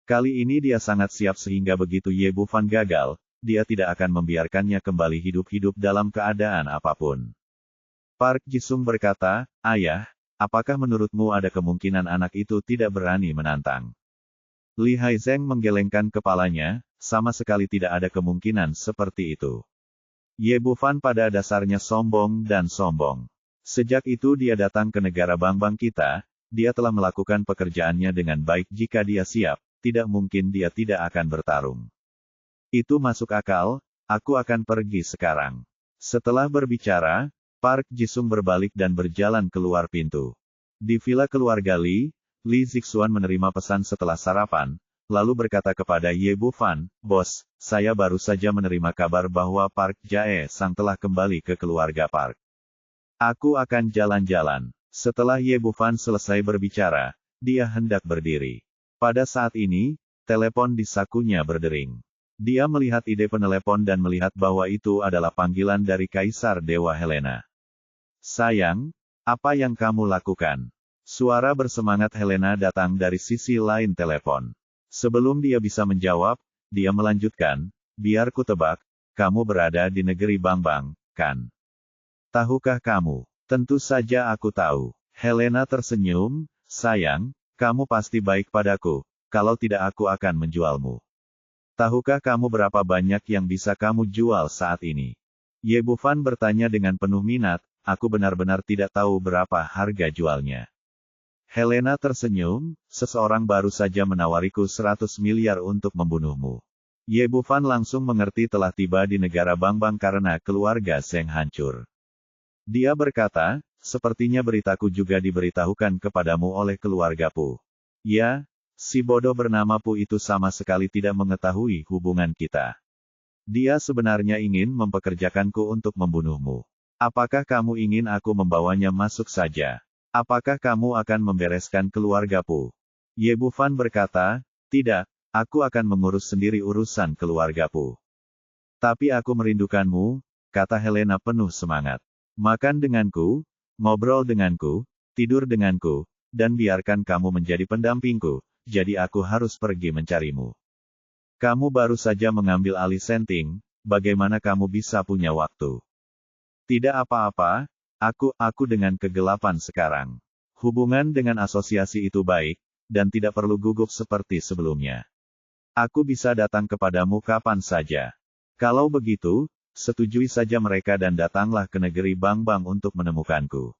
Speaker 1: Kali ini dia sangat siap sehingga begitu Ye Bufan gagal, dia tidak akan membiarkannya kembali hidup-hidup dalam keadaan apapun. Park Jisung berkata, Ayah, apakah menurutmu ada kemungkinan anak itu tidak berani menantang? Li Haizeng menggelengkan kepalanya, sama sekali tidak ada kemungkinan seperti itu. Ye Bufan pada dasarnya sombong dan sombong. Sejak itu dia datang ke negara Bangbang kita, dia telah melakukan pekerjaannya dengan baik jika dia siap, tidak mungkin dia tidak akan bertarung. Itu masuk akal, aku akan pergi sekarang. Setelah berbicara, Park Jisung berbalik dan berjalan keluar pintu. Di villa keluarga Li Zixuan menerima pesan setelah sarapan, lalu berkata kepada Ye Bufan, Bos, saya baru saja menerima kabar bahwa Park Jae Sang telah kembali ke keluarga Park. Aku akan jalan-jalan. Setelah Ye Bufan selesai berbicara, dia hendak berdiri. Pada saat ini, telepon di sakunya berdering. Dia melihat ide penelepon dan melihat bahwa itu adalah panggilan dari Kaisar Dewa Helena. Sayang, apa yang kamu lakukan? Suara bersemangat Helena datang dari sisi lain telepon. Sebelum dia bisa menjawab, dia melanjutkan, biar ku tebak, kamu berada di negeri Bangbang, kan? Tahukah kamu? Tentu saja aku tahu. Helena tersenyum, sayang, kamu pasti baik padaku, kalau tidak aku akan menjualmu. Tahukah kamu berapa banyak yang bisa kamu jual saat ini? Ye Bufan bertanya dengan penuh minat, aku benar-benar tidak tahu berapa harga jualnya. Helena tersenyum, seseorang baru saja menawariku 100 miliar untuk membunuhmu. Ye Bufan langsung mengerti telah tiba di negara Bangbang karena keluarga Zheng hancur. Dia berkata, sepertinya beritaku juga diberitahukan kepadamu oleh keluarga Pu. Ya, si bodoh bernama Pu itu sama sekali tidak mengetahui hubungan kita. Dia sebenarnya ingin mempekerjakanku untuk membunuhmu. Apakah kamu ingin aku membawanya masuk saja? Apakah kamu akan membereskan keluarga Pu? Ye Bufan berkata, tidak, aku akan mengurus sendiri urusan keluarga Pu. Tapi aku merindukanmu, kata Helena penuh semangat. Makan denganku, ngobrol denganku, tidur denganku, dan biarkan kamu menjadi pendampingku, jadi aku harus pergi mencarimu. Kamu baru saja mengambil alih Senting, bagaimana kamu bisa punya waktu? Tidak apa-apa, aku dengan kegelapan sekarang. Hubungan dengan asosiasi itu baik, dan tidak perlu gugup seperti sebelumnya. Aku bisa datang kepadamu kapan saja. Kalau begitu, setujui saja mereka dan datanglah ke negeri Bangbang untuk menemukanku.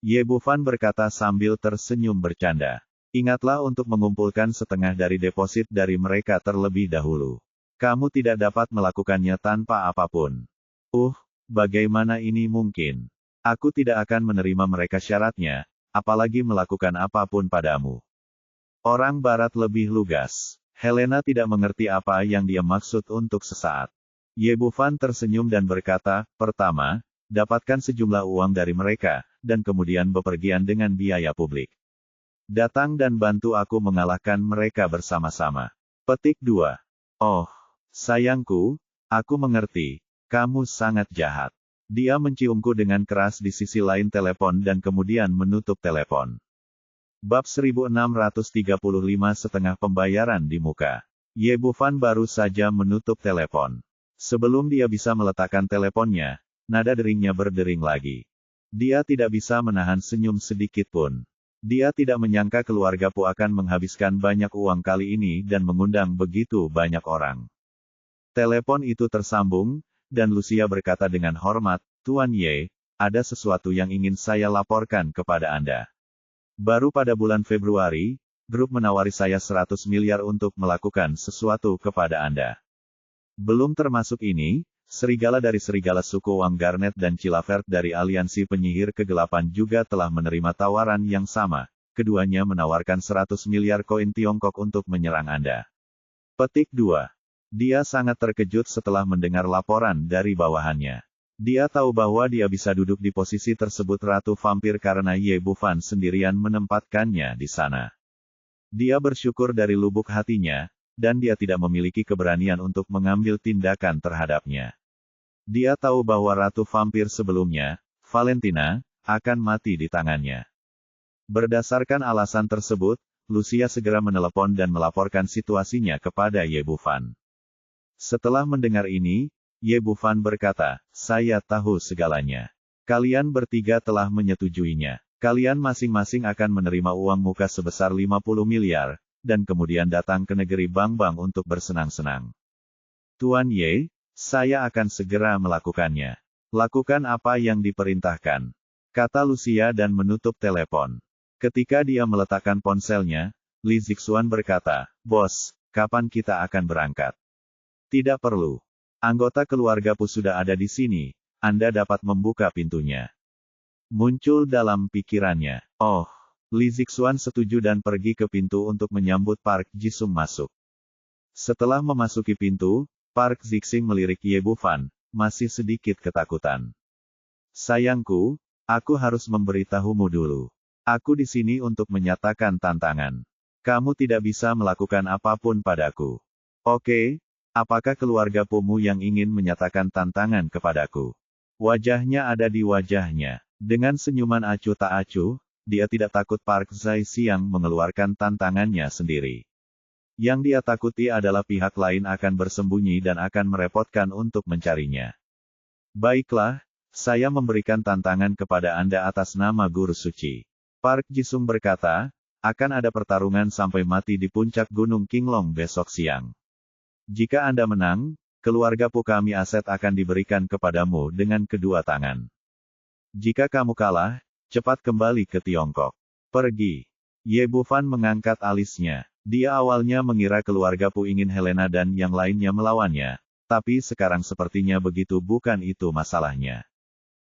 Speaker 1: Ye Bufan berkata sambil tersenyum bercanda. Ingatlah untuk mengumpulkan setengah dari deposit dari mereka terlebih dahulu. Kamu tidak dapat melakukannya tanpa apapun. Bagaimana ini mungkin? Aku tidak akan menerima mereka syaratnya, apalagi melakukan apapun padamu. Orang Barat lebih lugas. Helena tidak mengerti apa yang dia maksud untuk sesaat. Ye Bufan tersenyum dan berkata, pertama, dapatkan sejumlah uang dari mereka, dan kemudian bepergian dengan biaya publik. Datang dan bantu aku mengalahkan mereka bersama-sama. Petik 2. Oh, sayangku, aku mengerti, kamu sangat jahat. Dia menciumku dengan keras di sisi lain telepon dan kemudian menutup telepon. Bab 1635 setengah pembayaran di muka. Ye Bufan baru saja menutup telepon. Sebelum dia bisa meletakkan teleponnya, nada deringnya berdering lagi. Dia tidak bisa menahan senyum sedikit pun. Dia tidak menyangka keluarga Pu akan menghabiskan banyak uang kali ini dan mengundang begitu banyak orang. Telepon itu tersambung, dan Lucia berkata dengan hormat, Tuan Ye, ada sesuatu yang ingin saya laporkan kepada Anda. Baru pada bulan Februari, grup menawari saya 100 miliar untuk melakukan sesuatu kepada Anda. Belum termasuk ini, serigala dari serigala suku Wang Garnet dan Chilavert dari aliansi penyihir kegelapan juga telah menerima tawaran yang sama. Keduanya menawarkan 100 miliar koin Tiongkok untuk menyerang Anda. Petik 2. Dia sangat terkejut setelah mendengar laporan dari bawahannya. Dia tahu bahwa dia bisa duduk di posisi tersebut Ratu Vampir karena Ye Bufan sendirian menempatkannya di sana. Dia bersyukur dari lubuk hatinya, dan dia tidak memiliki keberanian untuk mengambil tindakan terhadapnya. Dia tahu bahwa Ratu Vampir sebelumnya, Valentina, akan mati di tangannya. Berdasarkan alasan tersebut, Lucia segera menelepon dan melaporkan situasinya kepada Ye Bufan. Setelah mendengar ini, Ye Bufan berkata, saya tahu segalanya. Kalian bertiga telah menyetujuinya. Kalian masing-masing akan menerima uang muka sebesar 50 miliar, dan kemudian datang ke negeri Bangbang untuk bersenang-senang. Tuan Ye, saya akan segera melakukannya. Lakukan apa yang diperintahkan, kata Lucia dan menutup telepon. Ketika dia meletakkan ponselnya, Li Zixuan berkata, Bos, kapan kita akan berangkat? Tidak perlu. Anggota keluarga Pu sudah ada di sini, Anda dapat membuka pintunya. Muncul dalam pikirannya. Oh, Li Zixuan setuju dan pergi ke pintu untuk menyambut Park Jisung masuk. Setelah memasuki pintu, Park Zixing melirik Ye Bufan, masih sedikit ketakutan. Sayangku, aku harus memberitahumu dulu. Aku di sini untuk menyatakan tantangan. Kamu tidak bisa melakukan apapun padaku. Oke, apakah keluarga Pumu yang ingin menyatakan tantangan kepadaku? Wajahnya ada di wajahnya. Dengan senyuman acuh tak acuh, dia tidak takut Park Zai Xiang mengeluarkan tantangannya sendiri. Yang dia takuti adalah pihak lain akan bersembunyi dan akan merepotkan untuk mencarinya. Baiklah, saya memberikan tantangan kepada Anda atas nama Guru Suci. Park Jisung berkata, akan ada pertarungan sampai mati di puncak Gunung Qinglong besok siang. Jika Anda menang, keluarga Pu kami aset akan diberikan kepadamu dengan kedua tangan. Jika kamu kalah, cepat kembali ke Tiongkok. Pergi. Ye Bufan mengangkat alisnya. Dia awalnya mengira keluarga Pu ingin Helena dan yang lainnya melawannya, tapi sekarang sepertinya begitu bukan itu masalahnya.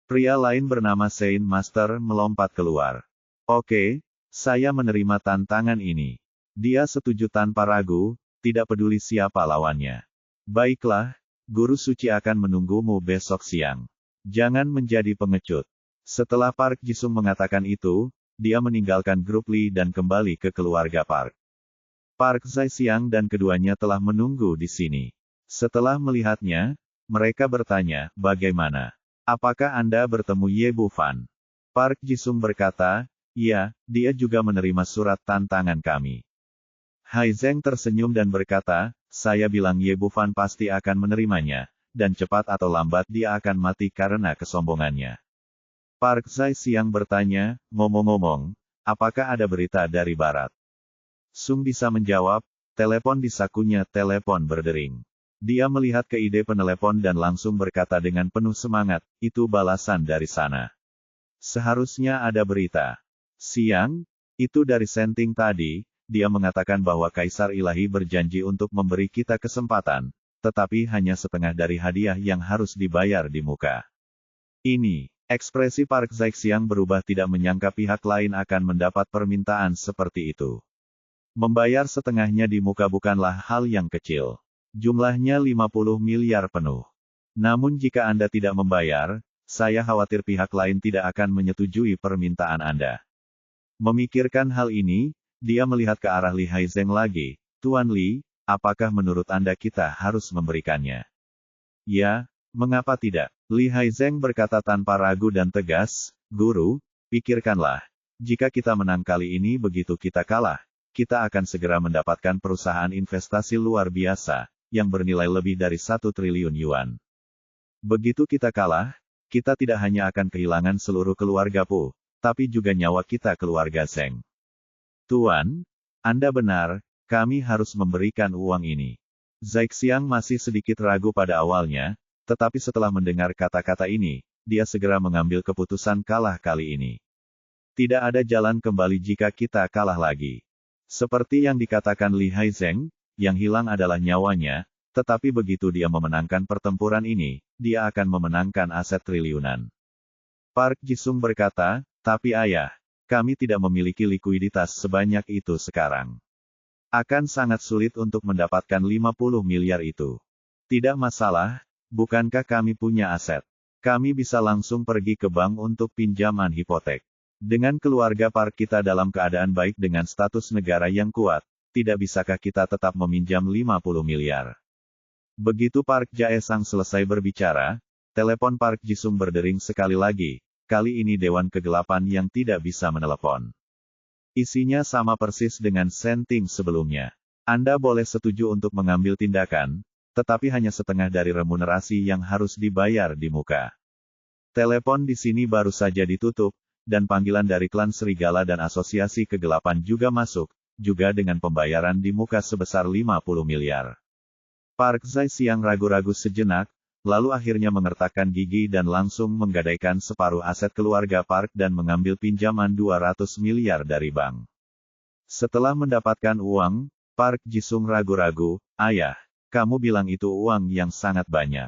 Speaker 1: Pria lain bernama Saint Master melompat keluar. Oke, saya menerima tantangan ini. Dia setuju tanpa ragu, tidak peduli siapa lawannya. Baiklah, Guru Suci akan menunggumu besok siang. Jangan menjadi pengecut. Setelah Park Jisung mengatakan itu, dia meninggalkan grup Lee dan kembali ke keluarga Park. Park Zaixiang dan keduanya telah menunggu di sini. Setelah melihatnya, mereka bertanya, bagaimana? Apakah Anda bertemu Ye Bufan? Park Jisung berkata, iya, dia juga menerima surat tantangan kami. Hai Zeng tersenyum dan berkata, saya bilang Ye Bufan pasti akan menerimanya, dan cepat atau lambat dia akan mati karena kesombongannya. Park Zaixiang bertanya, ngomong-ngomong, apakah ada berita dari barat? Sung bisa menjawab, telepon di sakunya telepon berdering. Dia melihat ke ide penelepon dan langsung berkata dengan penuh semangat, itu balasan dari sana. Seharusnya ada berita. Siang, itu dari Senting tadi, dia mengatakan bahwa Kaisar Ilahi berjanji untuk memberi kita kesempatan, tetapi hanya setengah dari hadiah yang harus dibayar di muka. Ini, ekspresi Park Zaixiang berubah tidak menyangka pihak lain akan mendapat permintaan seperti itu. Membayar setengahnya di muka bukanlah hal yang kecil. Jumlahnya 50 miliar penuh. Namun jika Anda tidak membayar, saya khawatir pihak lain tidak akan menyetujui permintaan Anda. Memikirkan hal ini, dia melihat ke arah Li Haizeng lagi. Tuan Li, apakah menurut Anda kita harus memberikannya? Ya, mengapa tidak? Li Haizeng berkata tanpa ragu dan tegas, Guru, pikirkanlah. Jika kita menang kali ini begitu kita kalah, kita akan segera mendapatkan perusahaan investasi luar biasa, yang bernilai lebih dari 1 triliun yuan. Begitu kita kalah, kita tidak hanya akan kehilangan seluruh keluarga Pu, tapi juga nyawa kita keluarga Zeng. Tuan, Anda benar, kami harus memberikan uang ini. Zaixiang masih sedikit ragu pada awalnya, tetapi setelah mendengar kata-kata ini, dia segera mengambil keputusan kalah kali ini. Tidak ada jalan kembali jika kita kalah lagi. Seperti yang dikatakan Li Haizeng, yang hilang adalah nyawanya, tetapi begitu dia memenangkan pertempuran ini, dia akan memenangkan aset triliunan. Park Jisung berkata, tapi ayah, kami tidak memiliki likuiditas sebanyak itu sekarang. Akan sangat sulit untuk mendapatkan 50 miliar itu. Tidak masalah, bukankah kami punya aset? Kami bisa langsung pergi ke bank untuk pinjaman hipotek. Dengan keluarga Park kita dalam keadaan baik dengan status negara yang kuat, tidak bisakah kita tetap meminjam 50 miliar? Begitu Park Jae-sang selesai berbicara, telepon Park Jisung berdering sekali lagi, kali ini Dewan Kegelapan yang tidak bisa menelepon. Isinya sama persis dengan Senting sebelumnya. Anda boleh setuju untuk mengambil tindakan, tetapi hanya setengah dari remunerasi yang harus dibayar di muka. Telepon di sini baru saja ditutup, dan panggilan dari klan Serigala dan Asosiasi Kegelapan juga masuk, juga dengan pembayaran di muka sebesar 50 miliar. Park Zaixiang ragu-ragu sejenak, lalu akhirnya mengertakkan gigi dan langsung menggadaikan separuh aset keluarga Park dan mengambil pinjaman 200 miliar dari bank. Setelah mendapatkan uang, Park Jisung ragu-ragu, ayah, kamu bilang itu uang yang sangat banyak.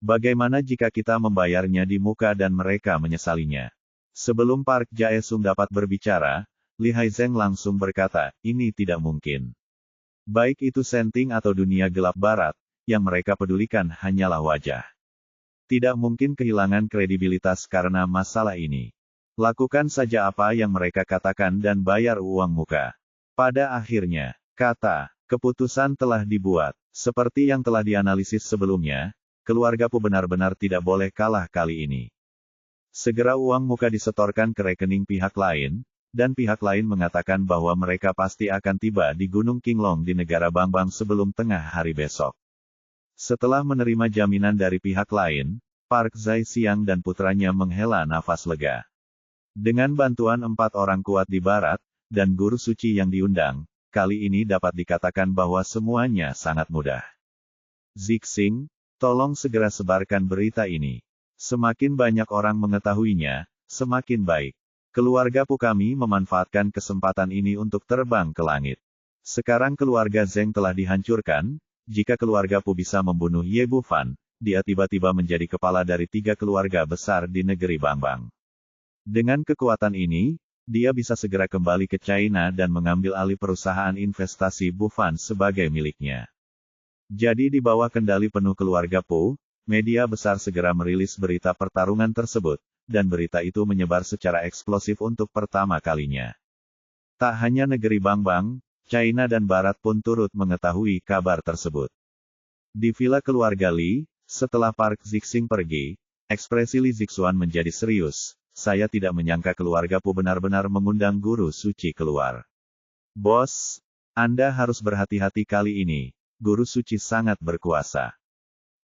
Speaker 1: Bagaimana jika kita membayarnya di muka dan mereka menyesalinya? Sebelum Park Jae-sung dapat berbicara, Li Haizeng langsung berkata, ini tidak mungkin. Baik itu Senting atau dunia gelap barat, yang mereka pedulikan hanyalah wajah. Tidak mungkin kehilangan kredibilitas karena masalah ini. Lakukan saja apa yang mereka katakan dan bayar uang muka. Pada akhirnya, keputusan telah dibuat. Seperti yang telah dianalisis sebelumnya, keluarga Pu benar-benar tidak boleh kalah kali ini. Segera uang muka disetorkan ke rekening pihak lain, dan pihak lain mengatakan bahwa mereka pasti akan tiba di Gunung Qinglong di negara Bangbang sebelum tengah hari besok. Setelah menerima jaminan dari pihak lain, Park Zai-xiang dan putranya menghela nafas lega. Dengan bantuan 4 orang kuat di barat, dan guru suci yang diundang, kali ini dapat dikatakan bahwa semuanya sangat mudah. Zixing, tolong segera sebarkan berita ini. Semakin banyak orang mengetahuinya, semakin baik. Keluarga Pu kami memanfaatkan kesempatan ini untuk terbang ke langit. Sekarang keluarga Zeng telah dihancurkan, jika keluarga Pu bisa membunuh Ye Bufan, dia tiba-tiba menjadi kepala dari 3 keluarga besar di negeri Bangbang. Dengan kekuatan ini, dia bisa segera kembali ke China dan mengambil alih perusahaan investasi Bufan sebagai miliknya. Jadi di bawah kendali penuh keluarga Pu, media besar segera merilis berita pertarungan tersebut, dan berita itu menyebar secara eksplosif untuk pertama kalinya. Tak hanya negeri Bangbang, China dan Barat pun turut mengetahui kabar tersebut. Di villa keluarga Li, setelah Park Zixing pergi, ekspresi Li Zixuan menjadi serius. Saya tidak menyangka keluarga Pu benar-benar mengundang guru suci keluar. Bos, Anda harus berhati-hati kali ini, guru suci sangat berkuasa.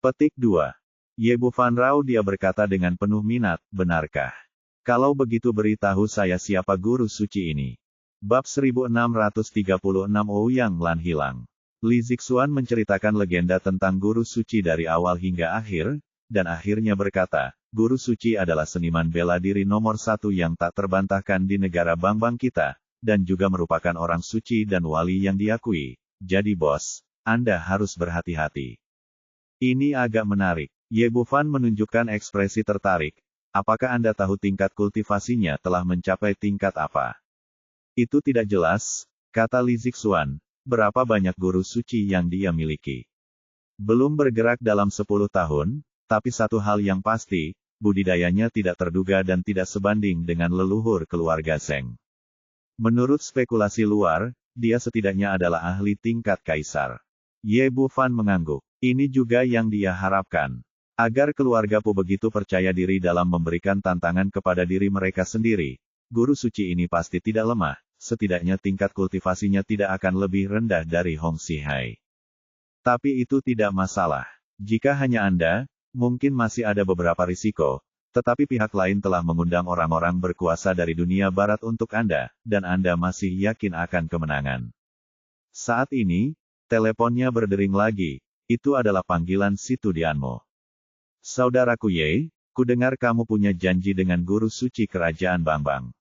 Speaker 1: Petik 2. Ye Bufan Rao dia berkata dengan penuh minat, benarkah? Kalau begitu beritahu saya siapa guru suci ini. Bab 1636 Ouyang Lan hilang. Li Zixuan menceritakan legenda tentang guru suci dari awal hingga akhir, dan akhirnya berkata, guru suci adalah seniman bela diri nomor 1 yang tak terbantahkan di negara Bangbang kita, dan juga merupakan orang suci dan wali yang diakui. Jadi bos, Anda harus berhati-hati. Ini agak menarik. Ye Bufan menunjukkan ekspresi tertarik. Apakah Anda tahu tingkat kultivasinya telah mencapai tingkat apa? Itu tidak jelas, kata Li Zixuan. Berapa banyak guru suci yang dia miliki? Belum bergerak dalam 10 tahun, tapi satu hal yang pasti, budidayanya tidak terduga dan tidak sebanding dengan leluhur keluarga Zeng. Menurut spekulasi luar, dia setidaknya adalah ahli tingkat kaisar. Ye Bufan mengangguk. Ini juga yang dia harapkan. Agar keluarga Pu begitu percaya diri dalam memberikan tantangan kepada diri mereka sendiri, guru suci ini pasti tidak lemah, setidaknya tingkat kultivasinya tidak akan lebih rendah dari Hong Sihai. Tapi itu tidak masalah. Jika hanya Anda, mungkin masih ada beberapa risiko, tetapi pihak lain telah mengundang orang-orang berkuasa dari dunia barat untuk Anda, dan Anda masih yakin akan kemenangan. Saat ini, teleponnya berdering lagi, itu adalah panggilan Situ Dianmo. Saudaraku Ye, kudengar kamu punya janji dengan guru suci kerajaan Bangbang.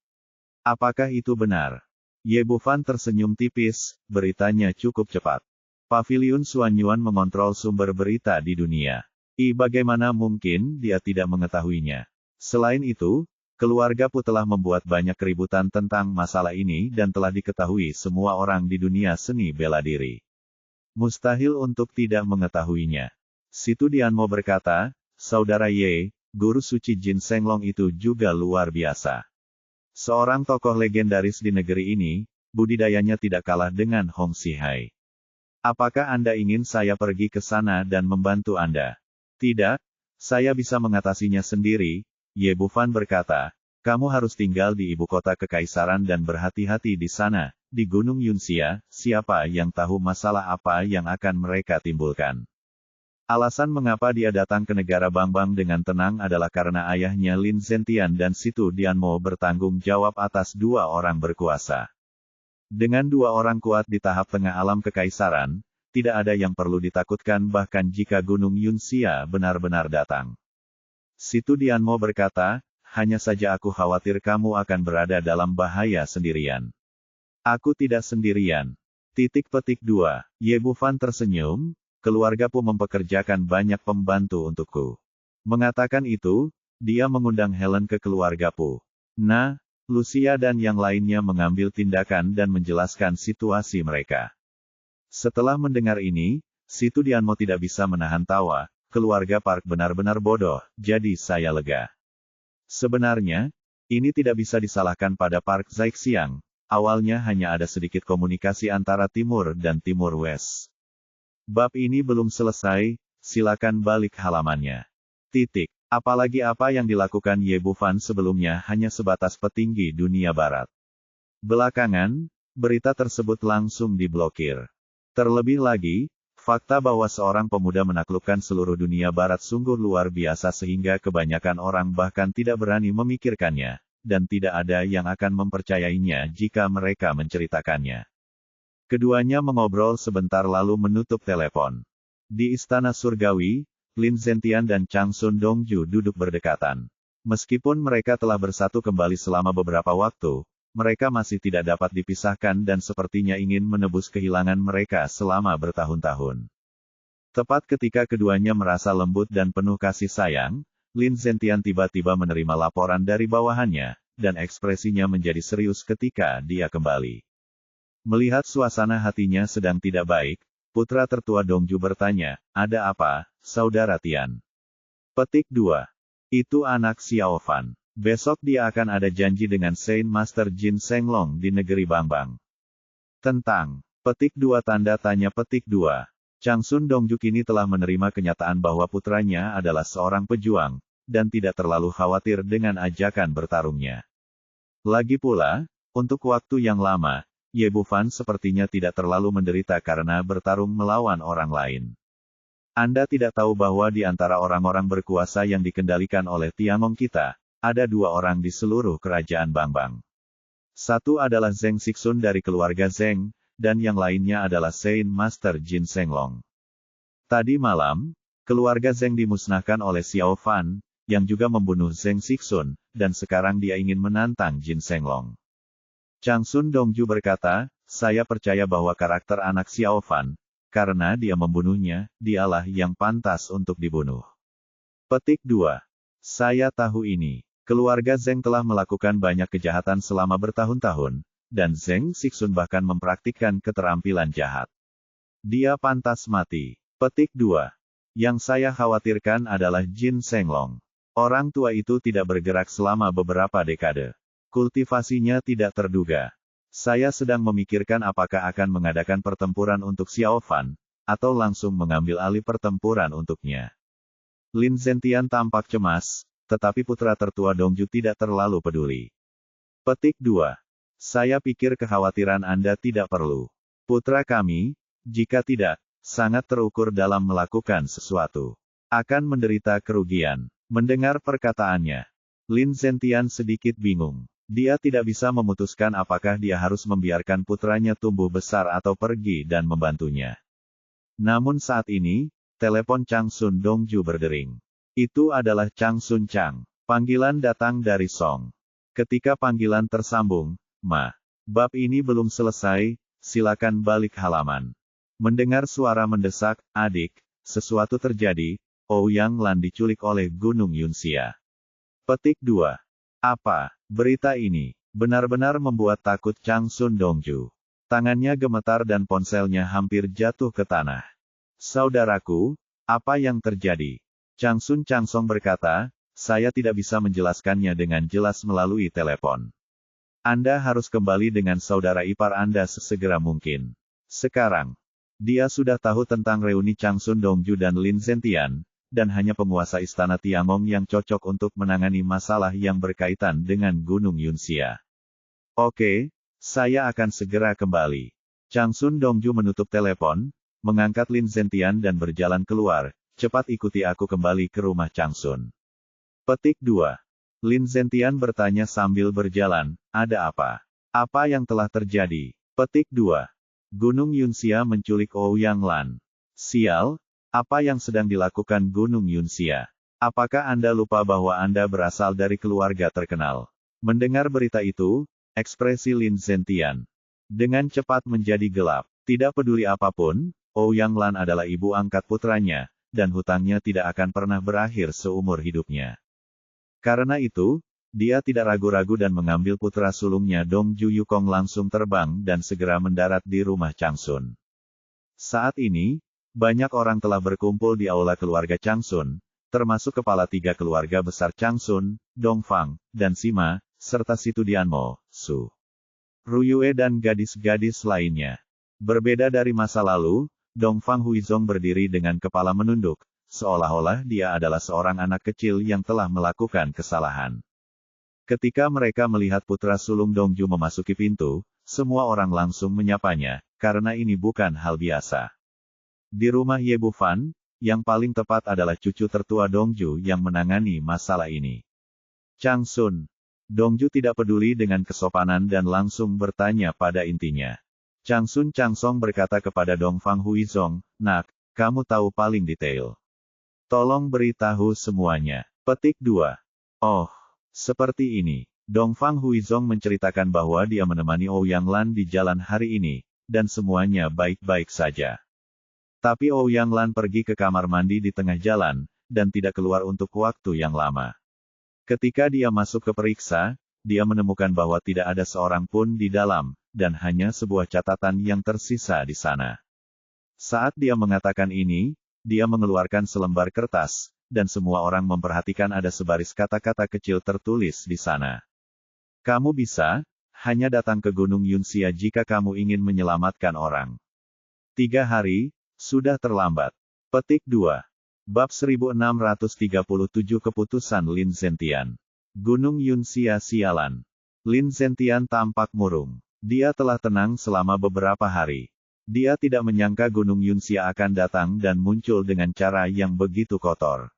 Speaker 1: Apakah itu benar? Ye Bufan tersenyum tipis, beritanya cukup cepat. Paviliun Suanyuan mengontrol sumber berita di dunia. Bagaimana mungkin dia tidak mengetahuinya? Selain itu, keluarga Pu telah membuat banyak keributan tentang masalah ini dan telah diketahui semua orang di dunia seni bela diri. Mustahil untuk tidak mengetahuinya. Situ Dianmo berkata, Saudara Ye, guru suci Jin Senglong itu juga luar biasa. Seorang tokoh legendaris di negeri ini, budidayanya tidak kalah dengan Hong Sihai. Apakah Anda ingin saya pergi ke sana dan membantu Anda? Tidak, saya bisa mengatasinya sendiri, Ye Bufan berkata. Kamu harus tinggal di ibu kota kekaisaran dan berhati-hati di sana, di Gunung Yunxia, siapa yang tahu masalah apa yang akan mereka timbulkan. Alasan mengapa dia datang ke negara Bangbang dengan tenang adalah karena ayahnya Lin Zentian dan Situ Dianmo bertanggung jawab atas 2 orang berkuasa. Dengan 2 orang kuat di tahap tengah alam kekaisaran, tidak ada yang perlu ditakutkan bahkan jika Gunung Yunxia benar-benar datang. Situ Dianmo berkata, hanya saja aku khawatir kamu akan berada dalam bahaya sendirian. Aku tidak sendirian. Petik 2. Ye Bufan tersenyum. Keluarga Pu mempekerjakan banyak pembantu untukku. Mengatakan itu, dia mengundang Helen ke keluarga Pu. Nah, Lucia dan yang lainnya mengambil tindakan dan menjelaskan situasi mereka. Setelah mendengar ini, Situ Dianmo tidak bisa menahan tawa, keluarga Park benar-benar bodoh, jadi saya lega. Sebenarnya, ini tidak bisa disalahkan pada Park Zaixiang, awalnya hanya ada sedikit komunikasi antara Timur dan Timur West. Bab ini belum selesai, silakan balik halamannya. Apalagi apa yang dilakukan Ye Bufan sebelumnya hanya sebatas petinggi dunia barat. Belakangan, berita tersebut langsung diblokir. Terlebih lagi, fakta bahwa seorang pemuda menaklukkan seluruh dunia barat sungguh luar biasa sehingga kebanyakan orang bahkan tidak berani memikirkannya, dan tidak ada yang akan mempercayainya jika mereka menceritakannya. Keduanya mengobrol sebentar lalu menutup telepon. Di Istana Surgawi, Lin Zentian dan Chang Sun Dongju duduk berdekatan. Meskipun mereka telah bersatu kembali selama beberapa waktu, mereka masih tidak dapat dipisahkan dan sepertinya ingin menebus kehilangan mereka selama bertahun-tahun. Tepat ketika keduanya merasa lembut dan penuh kasih sayang, Lin Zentian tiba-tiba menerima laporan dari bawahannya, dan ekspresinya menjadi serius ketika dia kembali. Melihat suasana hatinya sedang tidak baik, putra tertua Dongju bertanya, "Ada apa, Saudara Tian?" Petik 2. Itu anak Xiao Fan. Besok dia akan ada janji dengan Saint Master Jin Senglong di negeri Bangbang. Tentang. Petik 2 tanda tanya petik 2. Chang Sun Dongju kini telah menerima kenyataan bahwa putranya adalah seorang pejuang, dan tidak terlalu khawatir dengan ajakan bertarungnya. Lagi pula, untuk waktu yang lama, Ye Bufan sepertinya tidak terlalu menderita karena bertarung melawan orang lain. Anda tidak tahu bahwa di antara orang-orang berkuasa yang dikendalikan oleh Tiangong kita, ada 2 orang di seluruh kerajaan Bangbang. Satu adalah Zheng Sixun dari keluarga Zheng, dan yang lainnya adalah Saint Master Jin Senglong. Tadi malam, keluarga Zheng dimusnahkan oleh Xiao Fan, yang juga membunuh Zheng Sixun, dan sekarang dia ingin menantang Jin Senglong. Chang Sun Dongju berkata, "Saya percaya bahwa karakter anak Xiao Fan, karena dia membunuhnya, dialah yang pantas untuk dibunuh." Petik 2. Saya tahu ini. Keluarga Zheng telah melakukan banyak kejahatan selama bertahun-tahun, dan Zheng Sixun bahkan mempraktikkan keterampilan jahat. Dia pantas mati. Petik 2. Yang saya khawatirkan adalah Jin Senglong. Orang tua itu tidak bergerak selama beberapa dekade. Kultivasinya tidak terduga. Saya sedang memikirkan apakah akan mengadakan pertempuran untuk Xiao Fan, atau langsung mengambil alih pertempuran untuknya. Lin Zentian tampak cemas, tetapi putra tertua Dongju tidak terlalu peduli. Petik 2. Saya pikir kekhawatiran Anda tidak perlu. Putra kami, jika tidak, sangat terukur dalam melakukan sesuatu. Akan menderita kerugian. Mendengar perkataannya, Lin Zentian sedikit bingung. Dia tidak bisa memutuskan apakah dia harus membiarkan putranya tumbuh besar atau pergi dan membantunya. Namun saat ini, telepon Chang Sun Dongju berdering. Itu adalah Chang Sun Chang. Panggilan datang dari Song. Ketika panggilan tersambung, "Ma, bab ini belum selesai, silakan balik halaman." Mendengar suara mendesak, "Adik, sesuatu terjadi, Ouyang Lan diculik oleh Gunung Yunxia." Petik 2. Apa? Berita ini benar-benar membuat takut Chang Sun Dongju. Tangannya gemetar dan ponselnya hampir jatuh ke tanah. "Saudaraku, apa yang terjadi?" Chang Sun Changsong berkata, "Saya tidak bisa menjelaskannya dengan jelas melalui telepon. Anda harus kembali dengan saudara ipar Anda sesegera mungkin. Sekarang, dia sudah tahu tentang reuni Chang Sun Dongju dan Lin Zentian, dan hanya penguasa istana Tiangong yang cocok untuk menangani masalah yang berkaitan dengan Gunung Yunxia." "Oke, saya akan segera kembali." Chang Sun Dongju menutup telepon, mengangkat Lin Zentian dan berjalan keluar. "Cepat ikuti aku kembali ke rumah Chang Sun." Petik 2. Lin Zentian bertanya sambil berjalan, "Ada apa? Apa yang telah terjadi?" Petik 2. Gunung Yunxia menculik Ouyang Lan. "Sial, apa yang sedang dilakukan Gunung Yunxia? Apakah Anda lupa bahwa Anda berasal dari keluarga terkenal?" Mendengar berita itu, ekspresi Lin Zentian dengan cepat menjadi gelap. Tidak peduli apapun, Ouyang Lan adalah ibu angkat putranya, dan hutangnya tidak akan pernah berakhir seumur hidupnya. Karena itu, dia tidak ragu-ragu dan mengambil putra sulungnya Dongju Yukong langsung terbang dan segera mendarat di rumah Chang Sun. Saat ini, banyak orang telah berkumpul di aula keluarga Chang Sun, termasuk kepala 3 keluarga besar Chang Sun, Dongfang, dan Sima, serta Situ Dianmo, Su Ruyue dan gadis-gadis lainnya. Berbeda dari masa lalu, Dongfang Huizong berdiri dengan kepala menunduk, seolah-olah dia adalah seorang anak kecil yang telah melakukan kesalahan. Ketika mereka melihat putra sulung Dongju memasuki pintu, semua orang langsung menyapanya, karena ini bukan hal biasa. Di rumah Ye Bufan, yang paling tepat adalah cucu tertua Dongju yang menangani masalah ini. Chang Sun. Dongju tidak peduli dengan kesopanan dan langsung bertanya pada intinya. Chang Sun Chang Song berkata kepada Dongfang Huizong, "Nak, kamu tahu paling detail. Tolong beritahu semuanya." Petik 2. Oh, seperti ini. Dongfang Huizong menceritakan bahwa dia menemani Ouyang Lan di jalan hari ini, dan semuanya baik-baik saja. Tapi Ouyang Lan pergi ke kamar mandi di tengah jalan, dan tidak keluar untuk waktu yang lama. Ketika dia masuk ke periksa, dia menemukan bahwa tidak ada seorang pun di dalam, dan hanya sebuah catatan yang tersisa di sana. Saat dia mengatakan ini, dia mengeluarkan selembar kertas, dan semua orang memperhatikan ada sebaris kata-kata kecil tertulis di sana. Kamu bisa, hanya datang ke Gunung Yunxia jika kamu ingin menyelamatkan orang. 3 hari, sudah terlambat. Petik 2. Bab 1637 Keputusan Lin Zentian. Gunung Yunxia sialan. Lin Zentian tampak murung. Dia telah tenang selama beberapa hari. Dia tidak menyangka Gunung Yunxia akan datang dan muncul dengan cara yang begitu kotor.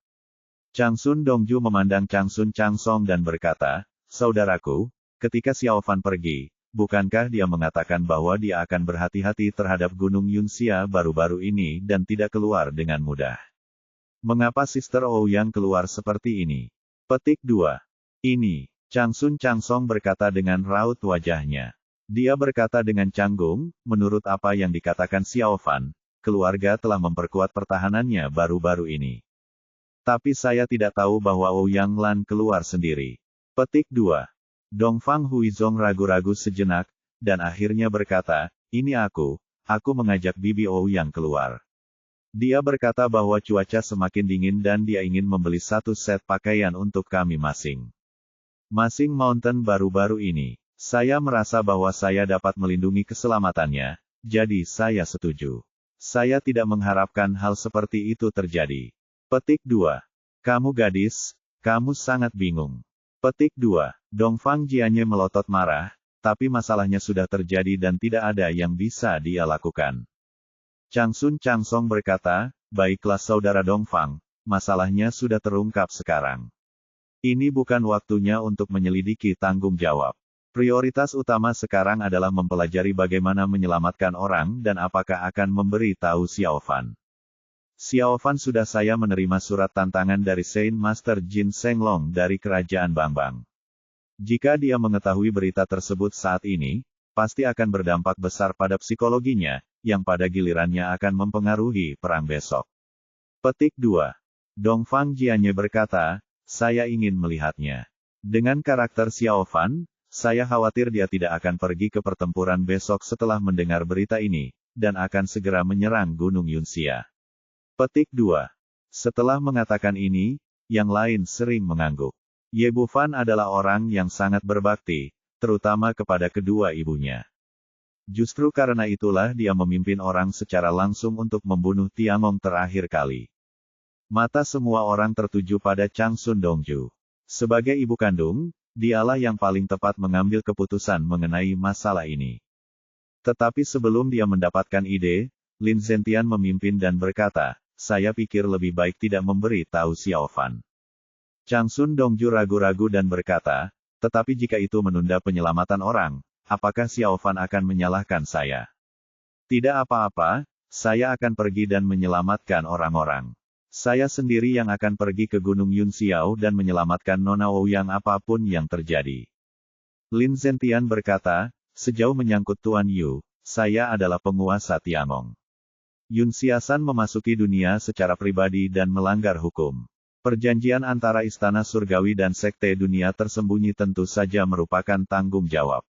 Speaker 1: Chang Sun Dongju memandang Chang Sun Chang Song dan berkata, "Saudaraku, ketika Xiao Fan pergi, bukankah dia mengatakan bahwa dia akan berhati-hati terhadap Gunung Yunxia baru-baru ini dan tidak keluar dengan mudah? Mengapa Sister Ouyang keluar seperti ini?" Petik 2. Ini, Chang Sun Chang Song berkata dengan raut wajahnya. Dia berkata dengan canggung, menurut apa yang dikatakan Xiao Fan, keluarga telah memperkuat pertahanannya baru-baru ini. Tapi saya tidak tahu bahwa Ouyang Lan keluar sendiri. Petik 2. Dongfang Huizong ragu-ragu sejenak, dan akhirnya berkata, "Ini aku mengajak Bibi Ouyang keluar." Dia berkata bahwa cuaca semakin dingin dan dia ingin membeli 1 set pakaian untuk kami masing-masing mountain baru-baru ini. Saya merasa bahwa saya dapat melindungi keselamatannya, jadi saya setuju. Saya tidak mengharapkan hal seperti itu terjadi. Petik 2. Kamu gadis, kamu sangat bingung. Petik 2. Dongfang Jianye melotot marah, tapi masalahnya sudah terjadi dan tidak ada yang bisa dia lakukan. Chang Sun Chang Song berkata, "Baiklah saudara Dongfang, masalahnya sudah terungkap sekarang. Ini bukan waktunya untuk menyelidiki tanggung jawab. Prioritas utama sekarang adalah mempelajari bagaimana menyelamatkan orang dan apakah akan memberi tahu Xiao Fan. Xiao Fan sudah saya menerima surat tantangan dari Saint Master Jin Senglong dari Kerajaan Bangbang. Jika dia mengetahui berita tersebut saat ini, pasti akan berdampak besar pada psikologinya, yang pada gilirannya akan mempengaruhi perang besok." Petik 2. Dongfang Jianye berkata, "Saya ingin melihatnya. Dengan karakter Xiao Fan, saya khawatir dia tidak akan pergi ke pertempuran besok setelah mendengar berita ini, dan akan segera menyerang Gunung Yunxia." Petik 2. Setelah mengatakan ini, yang lain sering mengangguk. Ye Bufan adalah orang yang sangat berbakti, terutama kepada kedua ibunya. Justru karena itulah dia memimpin orang secara langsung untuk membunuh Tiangong terakhir kali. Mata semua orang tertuju pada Chang Sun Dongju. Sebagai ibu kandung, dialah yang paling tepat mengambil keputusan mengenai masalah ini. Tetapi sebelum dia mendapatkan ide, Lin Zentian memimpin dan berkata, "Saya pikir lebih baik tidak memberi tahu Xiao Fan." Chang Sun Dongju ragu-ragu dan berkata, "Tetapi jika itu menunda penyelamatan orang, apakah Xiao Fan akan menyalahkan saya?" "Tidak apa-apa, saya akan pergi dan menyelamatkan orang-orang. Saya sendiri yang akan pergi ke Gunung Yunxiao dan menyelamatkan Nona Ouyang apapun yang terjadi." Lin Zentian berkata, "Sejauh menyangkut Tuan Yu, saya adalah penguasa Tiangong. Yunxiasan memasuki dunia secara pribadi dan melanggar hukum. Perjanjian antara Istana Surgawi dan Sekte Dunia Tersembunyi tentu saja merupakan tanggung jawab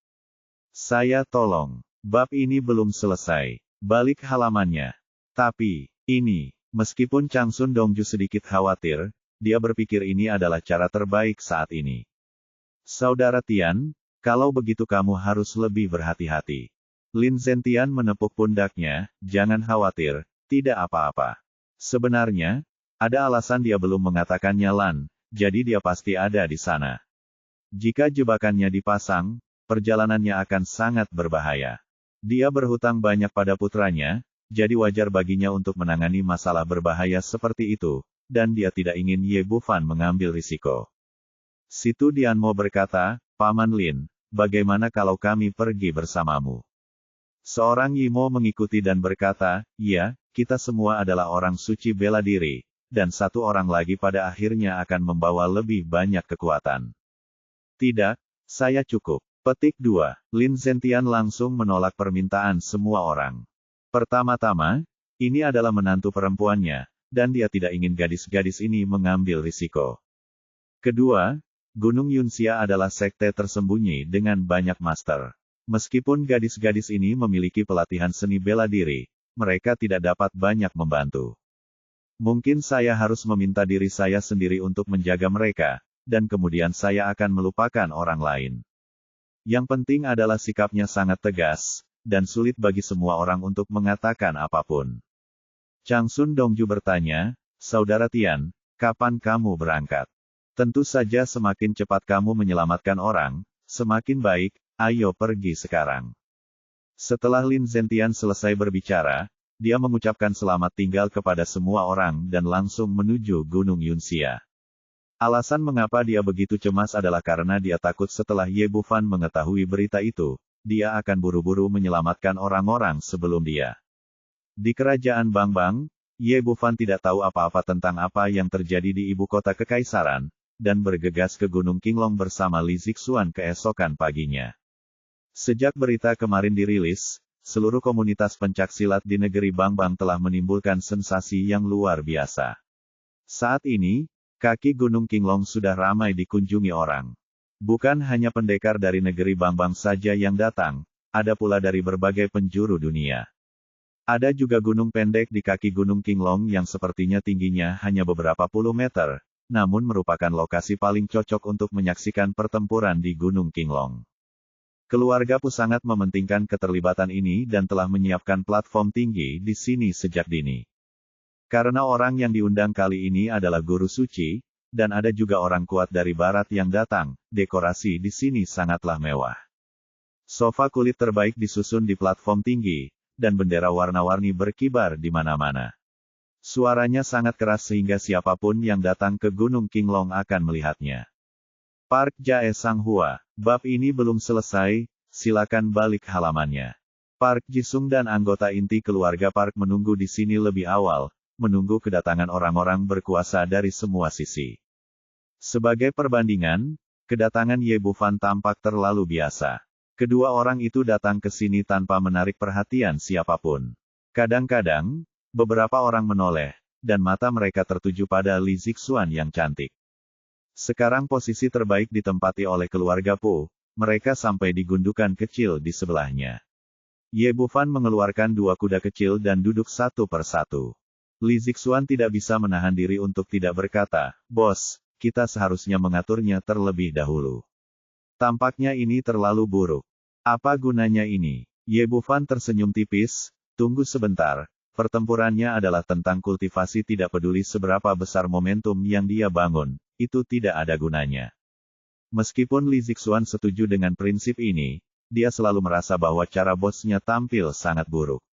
Speaker 1: saya. Tolong. Bab ini belum selesai. Balik halamannya." Tapi, ini, meskipun Chang Sun Dongju sedikit khawatir, dia berpikir ini adalah cara terbaik saat ini. "Saudara Tian, kalau begitu kamu harus lebih berhati-hati." Lin Zentian menepuk pundaknya, "Jangan khawatir, tidak apa-apa. Sebenarnya, ada alasan dia belum mengatakannya Lan, jadi dia pasti ada di sana." Jika jebakannya dipasang, perjalanannya akan sangat berbahaya. Dia berhutang banyak pada putranya, jadi wajar baginya untuk menangani masalah berbahaya seperti itu, dan dia tidak ingin Ye Bufan mengambil risiko. Situ Dianmo berkata, Paman Lin, bagaimana kalau kami pergi bersamamu? Seorang Yimo mengikuti dan berkata, ya, kita semua adalah orang suci bela diri, dan satu orang lagi pada akhirnya akan membawa lebih banyak kekuatan. Tidak, saya cukup. Petik 2. Lin Zentian langsung menolak permintaan semua orang. Pertama-tama, ini adalah menantu perempuannya, dan dia tidak ingin gadis-gadis ini mengambil risiko. Kedua, Gunung Yunxia adalah sekte tersembunyi dengan banyak master. Meskipun gadis-gadis ini memiliki pelatihan seni bela diri, mereka tidak dapat banyak membantu. Mungkin saya harus meminta diri saya sendiri untuk menjaga mereka, dan kemudian saya akan melupakan orang lain. Yang penting adalah sikapnya sangat tegas, dan sulit bagi semua orang untuk mengatakan apapun. Changsun Dongju bertanya, Saudara Tian, kapan kamu berangkat? Tentu saja semakin cepat kamu menyelamatkan orang, semakin baik, ayo pergi sekarang. Setelah Lin Zentian selesai berbicara, dia mengucapkan selamat tinggal kepada semua orang dan langsung menuju Gunung Yunxia. Alasan mengapa dia begitu cemas adalah karena dia takut setelah Ye Bufan mengetahui berita itu, dia akan buru-buru menyelamatkan orang-orang sebelum dia. Di kerajaan Bangbang, Ye Bufan tidak tahu apa-apa tentang apa yang terjadi di ibu kota kekaisaran, dan bergegas ke Gunung Qinglong bersama Li Zixuan keesokan paginya. Sejak berita kemarin dirilis, seluruh komunitas pencaksilat di negeri Bangbang telah menimbulkan sensasi yang luar biasa. Saat ini, kaki Gunung Qinglong sudah ramai dikunjungi orang. Bukan hanya pendekar dari negeri Bangbang saja yang datang, ada pula dari berbagai penjuru dunia. Ada juga gunung pendek di kaki Gunung Qinglong yang sepertinya tingginya hanya beberapa puluh meter, namun merupakan lokasi paling cocok untuk menyaksikan pertempuran di Gunung Qinglong. Keluarga Pu sangat mementingkan keterlibatan ini dan telah menyiapkan platform tinggi di sini sejak dini. Karena orang yang diundang kali ini adalah guru suci, dan ada juga orang kuat dari barat yang datang, dekorasi di sini sangatlah mewah. Sofa kulit terbaik disusun di platform tinggi, dan bendera warna-warni berkibar di mana-mana. Suaranya sangat keras sehingga siapapun yang datang ke Gunung Qinglong akan melihatnya. Park Jae Sanghua, bab ini belum selesai, silakan balik halamannya. Park Jisung dan anggota inti keluarga Park menunggu di sini lebih awal, menunggu kedatangan orang-orang berkuasa dari semua sisi. Sebagai perbandingan, kedatangan Ye Bufan tampak terlalu biasa. Kedua orang itu datang ke sini tanpa menarik perhatian siapapun. Kadang-kadang, beberapa orang menoleh, dan mata mereka tertuju pada Li Zixuan yang cantik. Sekarang posisi terbaik ditempati oleh keluarga Pu, mereka sampai di gundukan kecil di sebelahnya. Ye Bufan mengeluarkan dua kuda kecil dan duduk satu per satu. Li Zixuan tidak bisa menahan diri untuk tidak berkata, Bos, kita seharusnya mengaturnya terlebih dahulu. Tampaknya ini terlalu buruk. Apa gunanya ini? Ye Bufan tersenyum tipis, tunggu sebentar. Pertempurannya adalah tentang kultivasi tidak peduli seberapa besar momentum yang dia bangun, itu tidak ada gunanya. Meskipun Li Zixuan setuju dengan prinsip ini, dia selalu merasa bahwa cara bosnya tampil sangat buruk.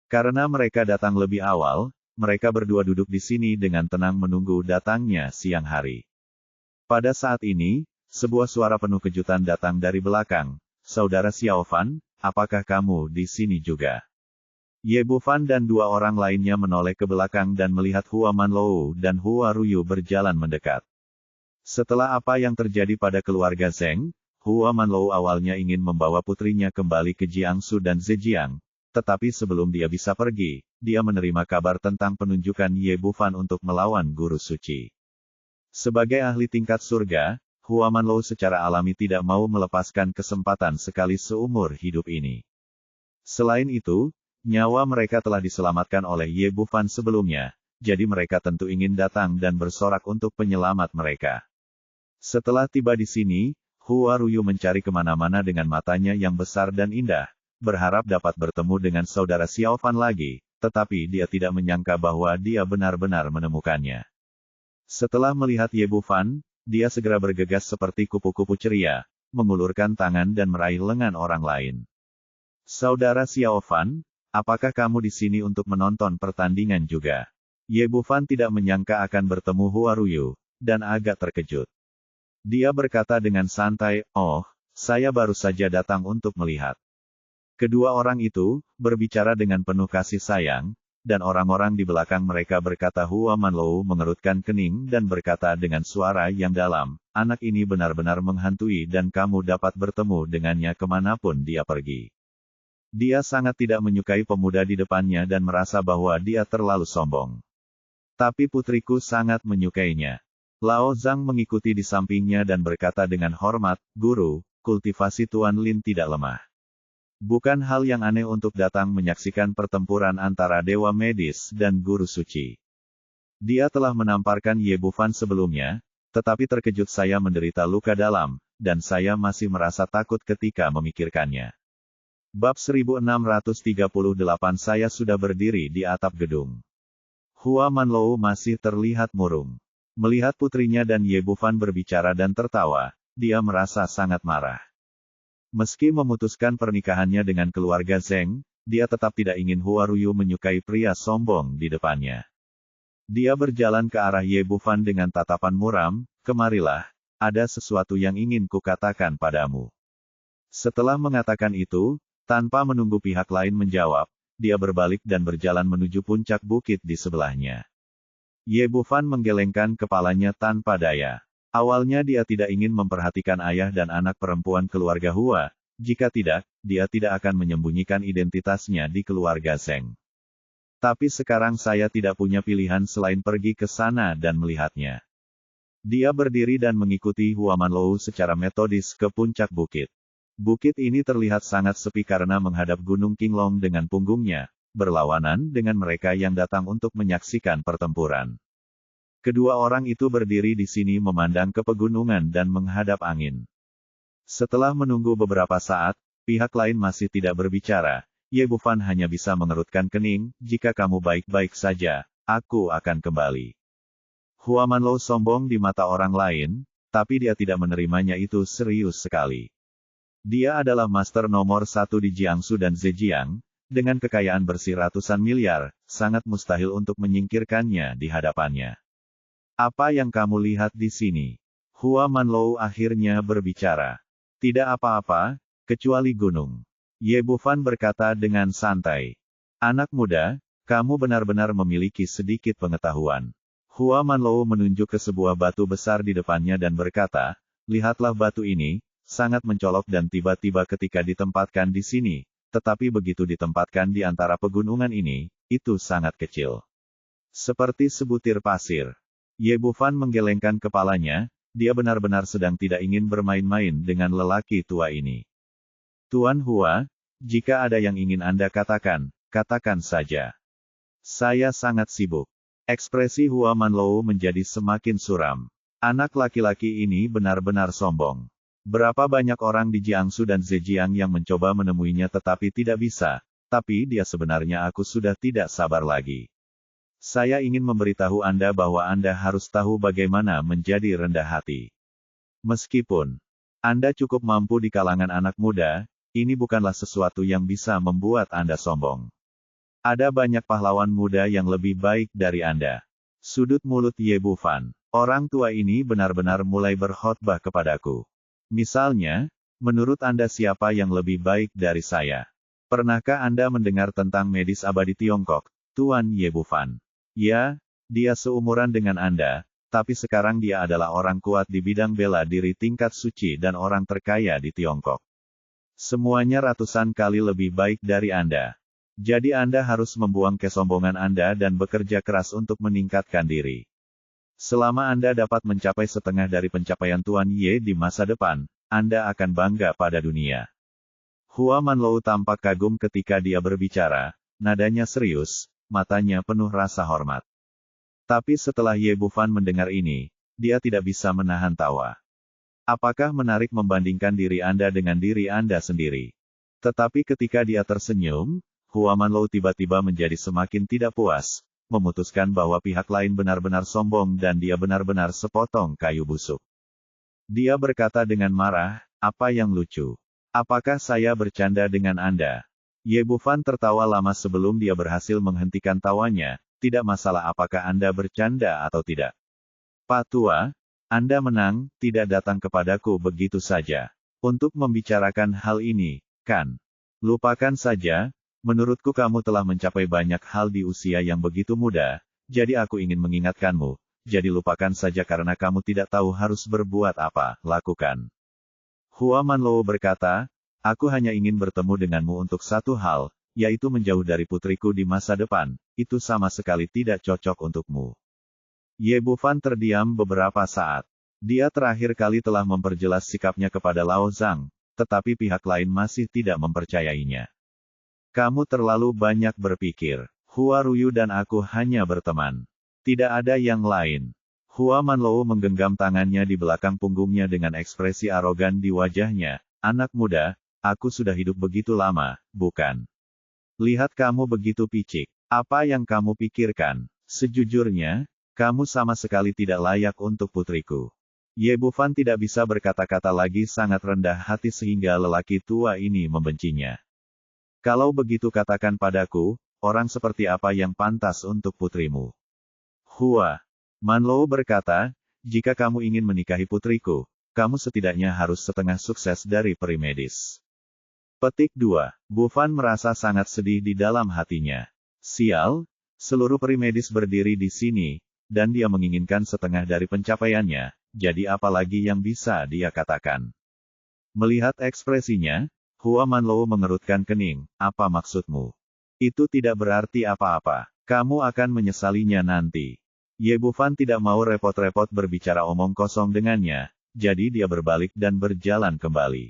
Speaker 1: Karena mereka datang lebih awal, mereka berdua duduk di sini dengan tenang menunggu datangnya siang hari. Pada saat ini, sebuah suara penuh kejutan datang dari belakang, Saudara Xiaofan, apakah kamu di sini juga? Ye Bufan dan dua orang lainnya menoleh ke belakang dan melihat Hua Manlou dan Hua Ruyu berjalan mendekat. Setelah apa yang terjadi pada keluarga Zheng, Hua Manlou awalnya ingin membawa putrinya kembali ke Jiangsu dan Zhejiang, tetapi sebelum dia bisa pergi, dia menerima kabar tentang penunjukan Ye Bufan untuk melawan guru suci. Sebagai ahli tingkat surga, Hua Manlou secara alami tidak mau melepaskan kesempatan sekali seumur hidup ini. Selain itu, nyawa mereka telah diselamatkan oleh Ye Bufan sebelumnya, jadi mereka tentu ingin datang dan bersorak untuk penyelamat mereka. Setelah tiba di sini, Hua Ruyu mencari kemana-mana dengan matanya yang besar dan indah, berharap dapat bertemu dengan saudara Xiaofan lagi, tetapi dia tidak menyangka bahwa dia benar-benar menemukannya. Setelah melihat Ye Bufan, dia segera bergegas seperti kupu-kupu ceria, mengulurkan tangan dan meraih lengan orang lain. Saudara Xiao Fan, apakah kamu di sini untuk menonton pertandingan juga? Ye Bufan tidak menyangka akan bertemu Hua Ruyu, dan agak terkejut. Dia berkata dengan santai, "Oh, saya baru saja datang untuk melihat." Kedua orang itu berbicara dengan penuh kasih sayang, dan orang-orang di belakang mereka berkata. Hua Manlou mengerutkan kening dan berkata dengan suara yang dalam, "Anak ini benar-benar menghantui dan kamu dapat bertemu dengannya kemanapun dia pergi." Dia sangat tidak menyukai pemuda di depannya dan merasa bahwa dia terlalu sombong. Tapi putriku sangat menyukainya. Lao Zhang mengikuti di sampingnya dan berkata dengan hormat, "Guru, kultivasi Tuan Lin tidak lemah. Bukan hal yang aneh untuk datang menyaksikan pertempuran antara Dewa Medis dan Guru Suci. Dia telah menamparkan Ye Bufan sebelumnya, tetapi terkejut saya menderita luka dalam, dan saya masih merasa takut ketika memikirkannya." Bab 1638 Saya sudah berdiri di atap gedung. Hua Manlou masih terlihat murung. Melihat putrinya dan Ye Bufan berbicara dan tertawa, dia merasa sangat marah. Meski memutuskan pernikahannya dengan keluarga Zheng, dia tetap tidak ingin Hua Ruyu menyukai pria sombong di depannya. Dia berjalan ke arah Ye Bufan dengan tatapan muram, "Kemarilah, ada sesuatu yang ingin kukatakan padamu." Setelah mengatakan itu, tanpa menunggu pihak lain menjawab, dia berbalik dan berjalan menuju puncak bukit di sebelahnya. Ye Bufan menggelengkan kepalanya tanpa daya. Awalnya dia tidak ingin memperhatikan ayah dan anak perempuan keluarga Hua, jika tidak, dia tidak akan menyembunyikan identitasnya di keluarga Zheng. Tapi sekarang saya tidak punya pilihan selain pergi ke sana dan melihatnya. Dia berdiri dan mengikuti Hua Manlou secara metodis ke puncak bukit. Bukit ini terlihat sangat sepi karena menghadap Gunung Qinglong dengan punggungnya, berlawanan dengan mereka yang datang untuk menyaksikan pertempuran. Kedua orang itu berdiri di sini memandang ke pegunungan dan menghadap angin. Setelah menunggu beberapa saat, pihak lain masih tidak berbicara. Ye Bufan hanya bisa mengerutkan kening, "Jika kamu baik-baik saja, aku akan kembali." Hua Manlou sombong di mata orang lain, tapi dia tidak menerimanya itu serius sekali. Dia adalah master nomor 1 di Jiangsu dan Zhejiang, dengan kekayaan bersih ratusan miliar, sangat mustahil untuk menyingkirkannya di hadapannya. "Apa yang kamu lihat di sini?" Hua Manlou akhirnya berbicara. "Tidak apa-apa, kecuali gunung." Ye Bufan berkata dengan santai. "Anak muda, kamu benar-benar memiliki sedikit pengetahuan." Hua Manlou menunjuk ke sebuah batu besar di depannya dan berkata, "Lihatlah batu ini, sangat mencolok dan tiba-tiba ketika ditempatkan di sini, tetapi begitu ditempatkan di antara pegunungan ini, itu sangat kecil. Seperti sebutir pasir." Ye Bufan menggelengkan kepalanya, dia benar-benar sedang tidak ingin bermain-main dengan lelaki tua ini. "Tuan Hua, jika ada yang ingin Anda katakan, katakan saja. Saya sangat sibuk." Ekspresi Hua Manlou menjadi semakin suram. Anak laki-laki ini benar-benar sombong. Berapa banyak orang di Jiangsu dan Zhejiang yang mencoba menemuinya tetapi tidak bisa, tapi dia sebenarnya aku sudah tidak sabar lagi. Saya ingin memberitahu Anda bahwa Anda harus tahu bagaimana menjadi rendah hati. Meskipun Anda cukup mampu di kalangan anak muda, ini bukanlah sesuatu yang bisa membuat Anda sombong. Ada banyak pahlawan muda yang lebih baik dari Anda. Sudut mulut Ye Bufan. Orang tua ini benar-benar mulai berkhotbah kepadaku. Misalnya, menurut Anda siapa yang lebih baik dari saya? Pernahkah Anda mendengar tentang medis abadi Tiongkok, Tuan Ye Bufan? Ya, dia seumuran dengan Anda, tapi sekarang dia adalah orang kuat di bidang bela diri tingkat suci dan orang terkaya di Tiongkok. Semuanya ratusan kali lebih baik dari Anda. Jadi Anda harus membuang kesombongan Anda dan bekerja keras untuk meningkatkan diri. Selama Anda dapat mencapai setengah dari pencapaian Tuan Ye di masa depan, Anda akan bangga pada dunia. Hua Manlou tampak kagum ketika dia berbicara, nadanya serius, matanya penuh rasa hormat. Tapi setelah Ye Bufan mendengar ini, dia tidak bisa menahan tawa. Apakah menarik membandingkan diri Anda dengan diri Anda sendiri? Tetapi ketika dia tersenyum, Hua Manlou tiba-tiba menjadi semakin tidak puas, memutuskan bahwa pihak lain benar-benar sombong dan dia benar-benar sepotong kayu busuk. Dia berkata dengan marah, apa yang lucu? Apakah saya bercanda dengan Anda? Ye Bufan tertawa lama sebelum dia berhasil menghentikan tawanya, tidak masalah apakah Anda bercanda atau tidak. Pak Tua, Anda menang, tidak datang kepadaku begitu saja. Untuk membicarakan hal ini, kan? Lupakan saja, menurutku kamu telah mencapai banyak hal di usia yang begitu muda, jadi aku ingin mengingatkanmu, jadi lupakan saja karena kamu tidak tahu harus berbuat apa, lakukan. Hua Manlou berkata, aku hanya ingin bertemu denganmu untuk satu hal, yaitu menjauh dari putriku di masa depan, itu sama sekali tidak cocok untukmu. Ye Bufan terdiam beberapa saat. Dia terakhir kali telah memperjelas sikapnya kepada Lao Zhang, tetapi pihak lain masih tidak mempercayainya. Kamu terlalu banyak berpikir. Hua Ruyu dan aku hanya berteman. Tidak ada yang lain. Hua Manlou menggenggam tangannya di belakang punggungnya dengan ekspresi arogan di wajahnya. Anak muda, aku sudah hidup begitu lama, bukan? Lihat kamu begitu picik. Apa yang kamu pikirkan? Sejujurnya, kamu sama sekali tidak layak untuk putriku. Ye Bufan tidak bisa berkata-kata lagi, sangat rendah hati sehingga lelaki tua ini membencinya. Kalau begitu katakan padaku, orang seperti apa yang pantas untuk putrimu? Hua Manlou berkata, jika kamu ingin menikahi putriku, kamu setidaknya harus setengah sukses dari peri medis. Petik 2. Bufan merasa sangat sedih di dalam hatinya. Sial, seluruh peri medis berdiri di sini, dan dia menginginkan setengah dari pencapaiannya, jadi apa lagi yang bisa dia katakan? Melihat ekspresinya, Hua Manlou mengerutkan kening, apa maksudmu? Itu tidak berarti apa-apa, kamu akan menyesalinya nanti. Ye Bufan tidak mau repot-repot berbicara omong kosong dengannya, jadi dia berbalik dan berjalan kembali.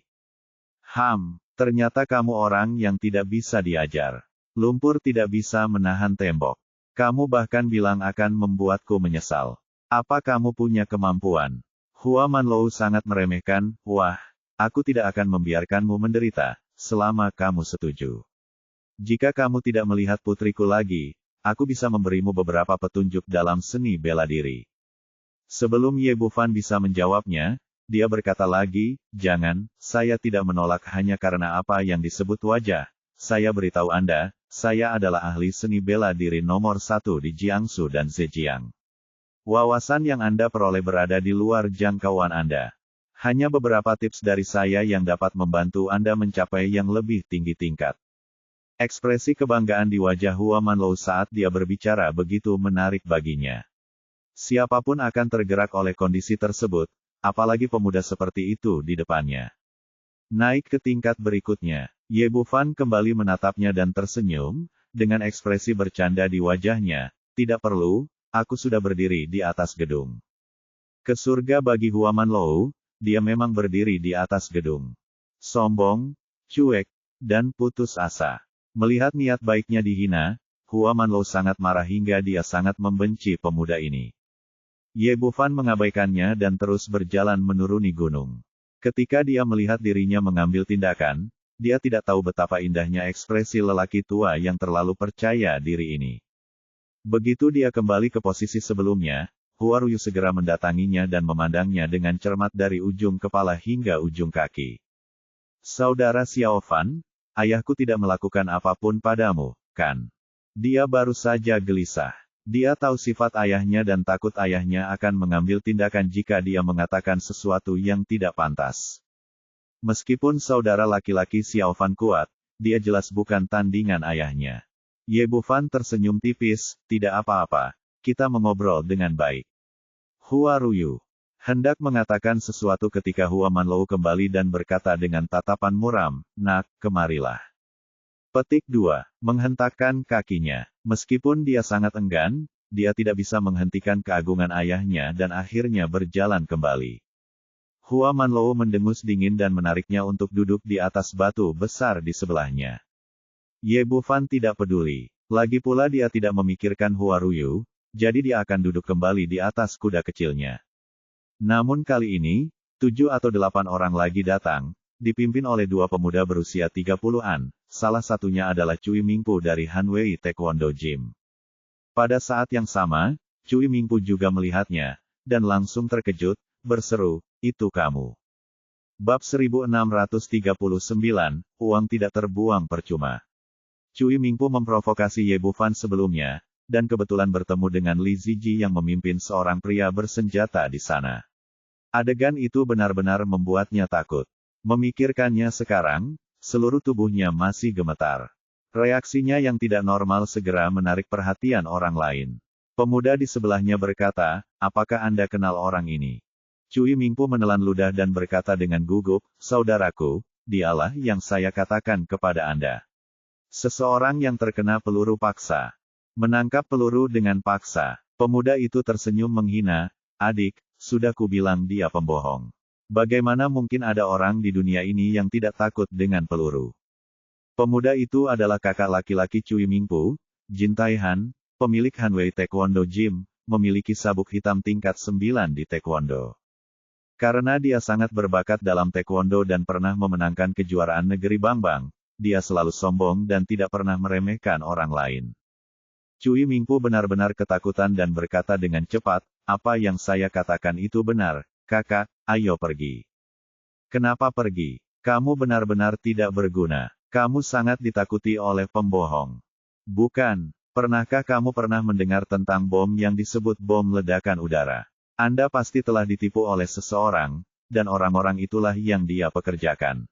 Speaker 1: Ternyata kamu orang yang tidak bisa diajar. Lumpur tidak bisa menahan tembok. Kamu bahkan bilang akan membuatku menyesal. Apa kamu punya kemampuan? Hua Manlou sangat meremehkan, wah, aku tidak akan membiarkanmu menderita, selama kamu setuju. Jika kamu tidak melihat putriku lagi, aku bisa memberimu beberapa petunjuk dalam seni bela diri. Sebelum Ye Bufan bisa menjawabnya, dia berkata lagi, jangan, saya tidak menolak hanya karena apa yang disebut wajah. Saya beritahu Anda, saya adalah ahli seni bela diri nomor 1 di Jiangsu dan Zhejiang. Wawasan yang Anda peroleh berada di luar jangkauan Anda. Hanya beberapa tips dari saya yang dapat membantu Anda mencapai yang lebih tinggi tingkat. Ekspresi kebanggaan di wajah Hua Manlou saat dia berbicara begitu menarik baginya. Siapapun akan tergerak oleh kondisi tersebut, apalagi pemuda seperti itu di depannya. Naik ke tingkat berikutnya, Ye Bufan kembali menatapnya dan tersenyum, dengan ekspresi bercanda di wajahnya, tidak perlu, aku sudah berdiri di atas gedung. Ke surga bagi Hua Manlou, dia memang berdiri di atas gedung. Sombong, cuek, dan putus asa. Melihat niat baiknya dihina, Hua Manlou sangat marah hingga dia sangat membenci pemuda ini. Ye Bufan mengabaikannya dan terus berjalan menuruni gunung. Ketika dia melihat dirinya mengambil tindakan, dia tidak tahu betapa indahnya ekspresi lelaki tua yang terlalu percaya diri ini. Begitu dia kembali ke posisi sebelumnya, Hua Ruyu segera mendatanginya dan memandangnya dengan cermat dari ujung kepala hingga ujung kaki. Saudara Xiao Fan, ayahku tidak melakukan apapun padamu, kan? Dia baru saja gelisah. Dia tahu sifat ayahnya dan takut ayahnya akan mengambil tindakan jika dia mengatakan sesuatu yang tidak pantas. Meskipun saudara laki-laki Xiao Fan kuat, dia jelas bukan tandingan ayahnya. Ye Bufan tersenyum tipis, tidak apa-apa, kita mengobrol dengan baik. Hua Ruyu hendak mengatakan sesuatu ketika Hua Manlou kembali dan berkata dengan tatapan muram, nak, kemarilah. Petik 2. Menghentakkan kakinya. Meskipun dia sangat enggan, dia tidak bisa menghentikan keagungan ayahnya dan akhirnya berjalan kembali. Hua Manlou mendengus dingin dan menariknya untuk duduk di atas batu besar di sebelahnya. Ye Bufan tidak peduli. Lagi pula dia tidak memikirkan Hua Ruyu, jadi dia akan duduk kembali di atas kuda kecilnya. Namun kali ini, 7 atau 8 orang lagi datang, dipimpin oleh 2 pemuda berusia 30-an, salah satunya adalah Cui Mingpu dari Hanwei Taekwondo Gym. Pada saat yang sama, Cui Mingpu juga melihatnya, dan langsung terkejut, berseru, itu kamu. Bab 1639, uang tidak terbuang percuma. Cui Mingpu memprovokasi Ye Bufan sebelumnya, dan kebetulan bertemu dengan Li Ziji yang memimpin seorang pria bersenjata di sana. Adegan itu benar-benar membuatnya takut. Memikirkannya sekarang, seluruh tubuhnya masih gemetar. Reaksinya yang tidak normal segera menarik perhatian orang lain. Pemuda di sebelahnya berkata, apakah Anda kenal orang ini? Cui Mingpu menelan ludah dan berkata dengan gugup, saudaraku, dialah yang saya katakan kepada Anda. Seseorang yang terkena peluru paksa. Menangkap peluru dengan paksa. Pemuda itu tersenyum menghina, adik, sudah kubilang dia pembohong. Bagaimana mungkin ada orang di dunia ini yang tidak takut dengan peluru? Pemuda itu adalah kakak laki-laki Cui Mingpu, Jin Taihan, pemilik Hanwei Taekwondo Gym, memiliki sabuk hitam tingkat 9 di Taekwondo. Karena dia sangat berbakat dalam Taekwondo dan pernah memenangkan kejuaraan negeri Bangbang, dia selalu sombong dan tidak pernah meremehkan orang lain. Cui Mingpu benar-benar ketakutan dan berkata dengan cepat, apa yang saya katakan itu benar, kakak, ayo pergi. Kenapa pergi? Kamu benar-benar tidak berguna. Kamu sangat ditakuti oleh pembohong. Bukan, pernahkah kamu pernah mendengar tentang bom yang disebut bom ledakan udara? Anda pasti telah ditipu oleh seseorang, dan orang-orang itulah yang dia pekerjakan.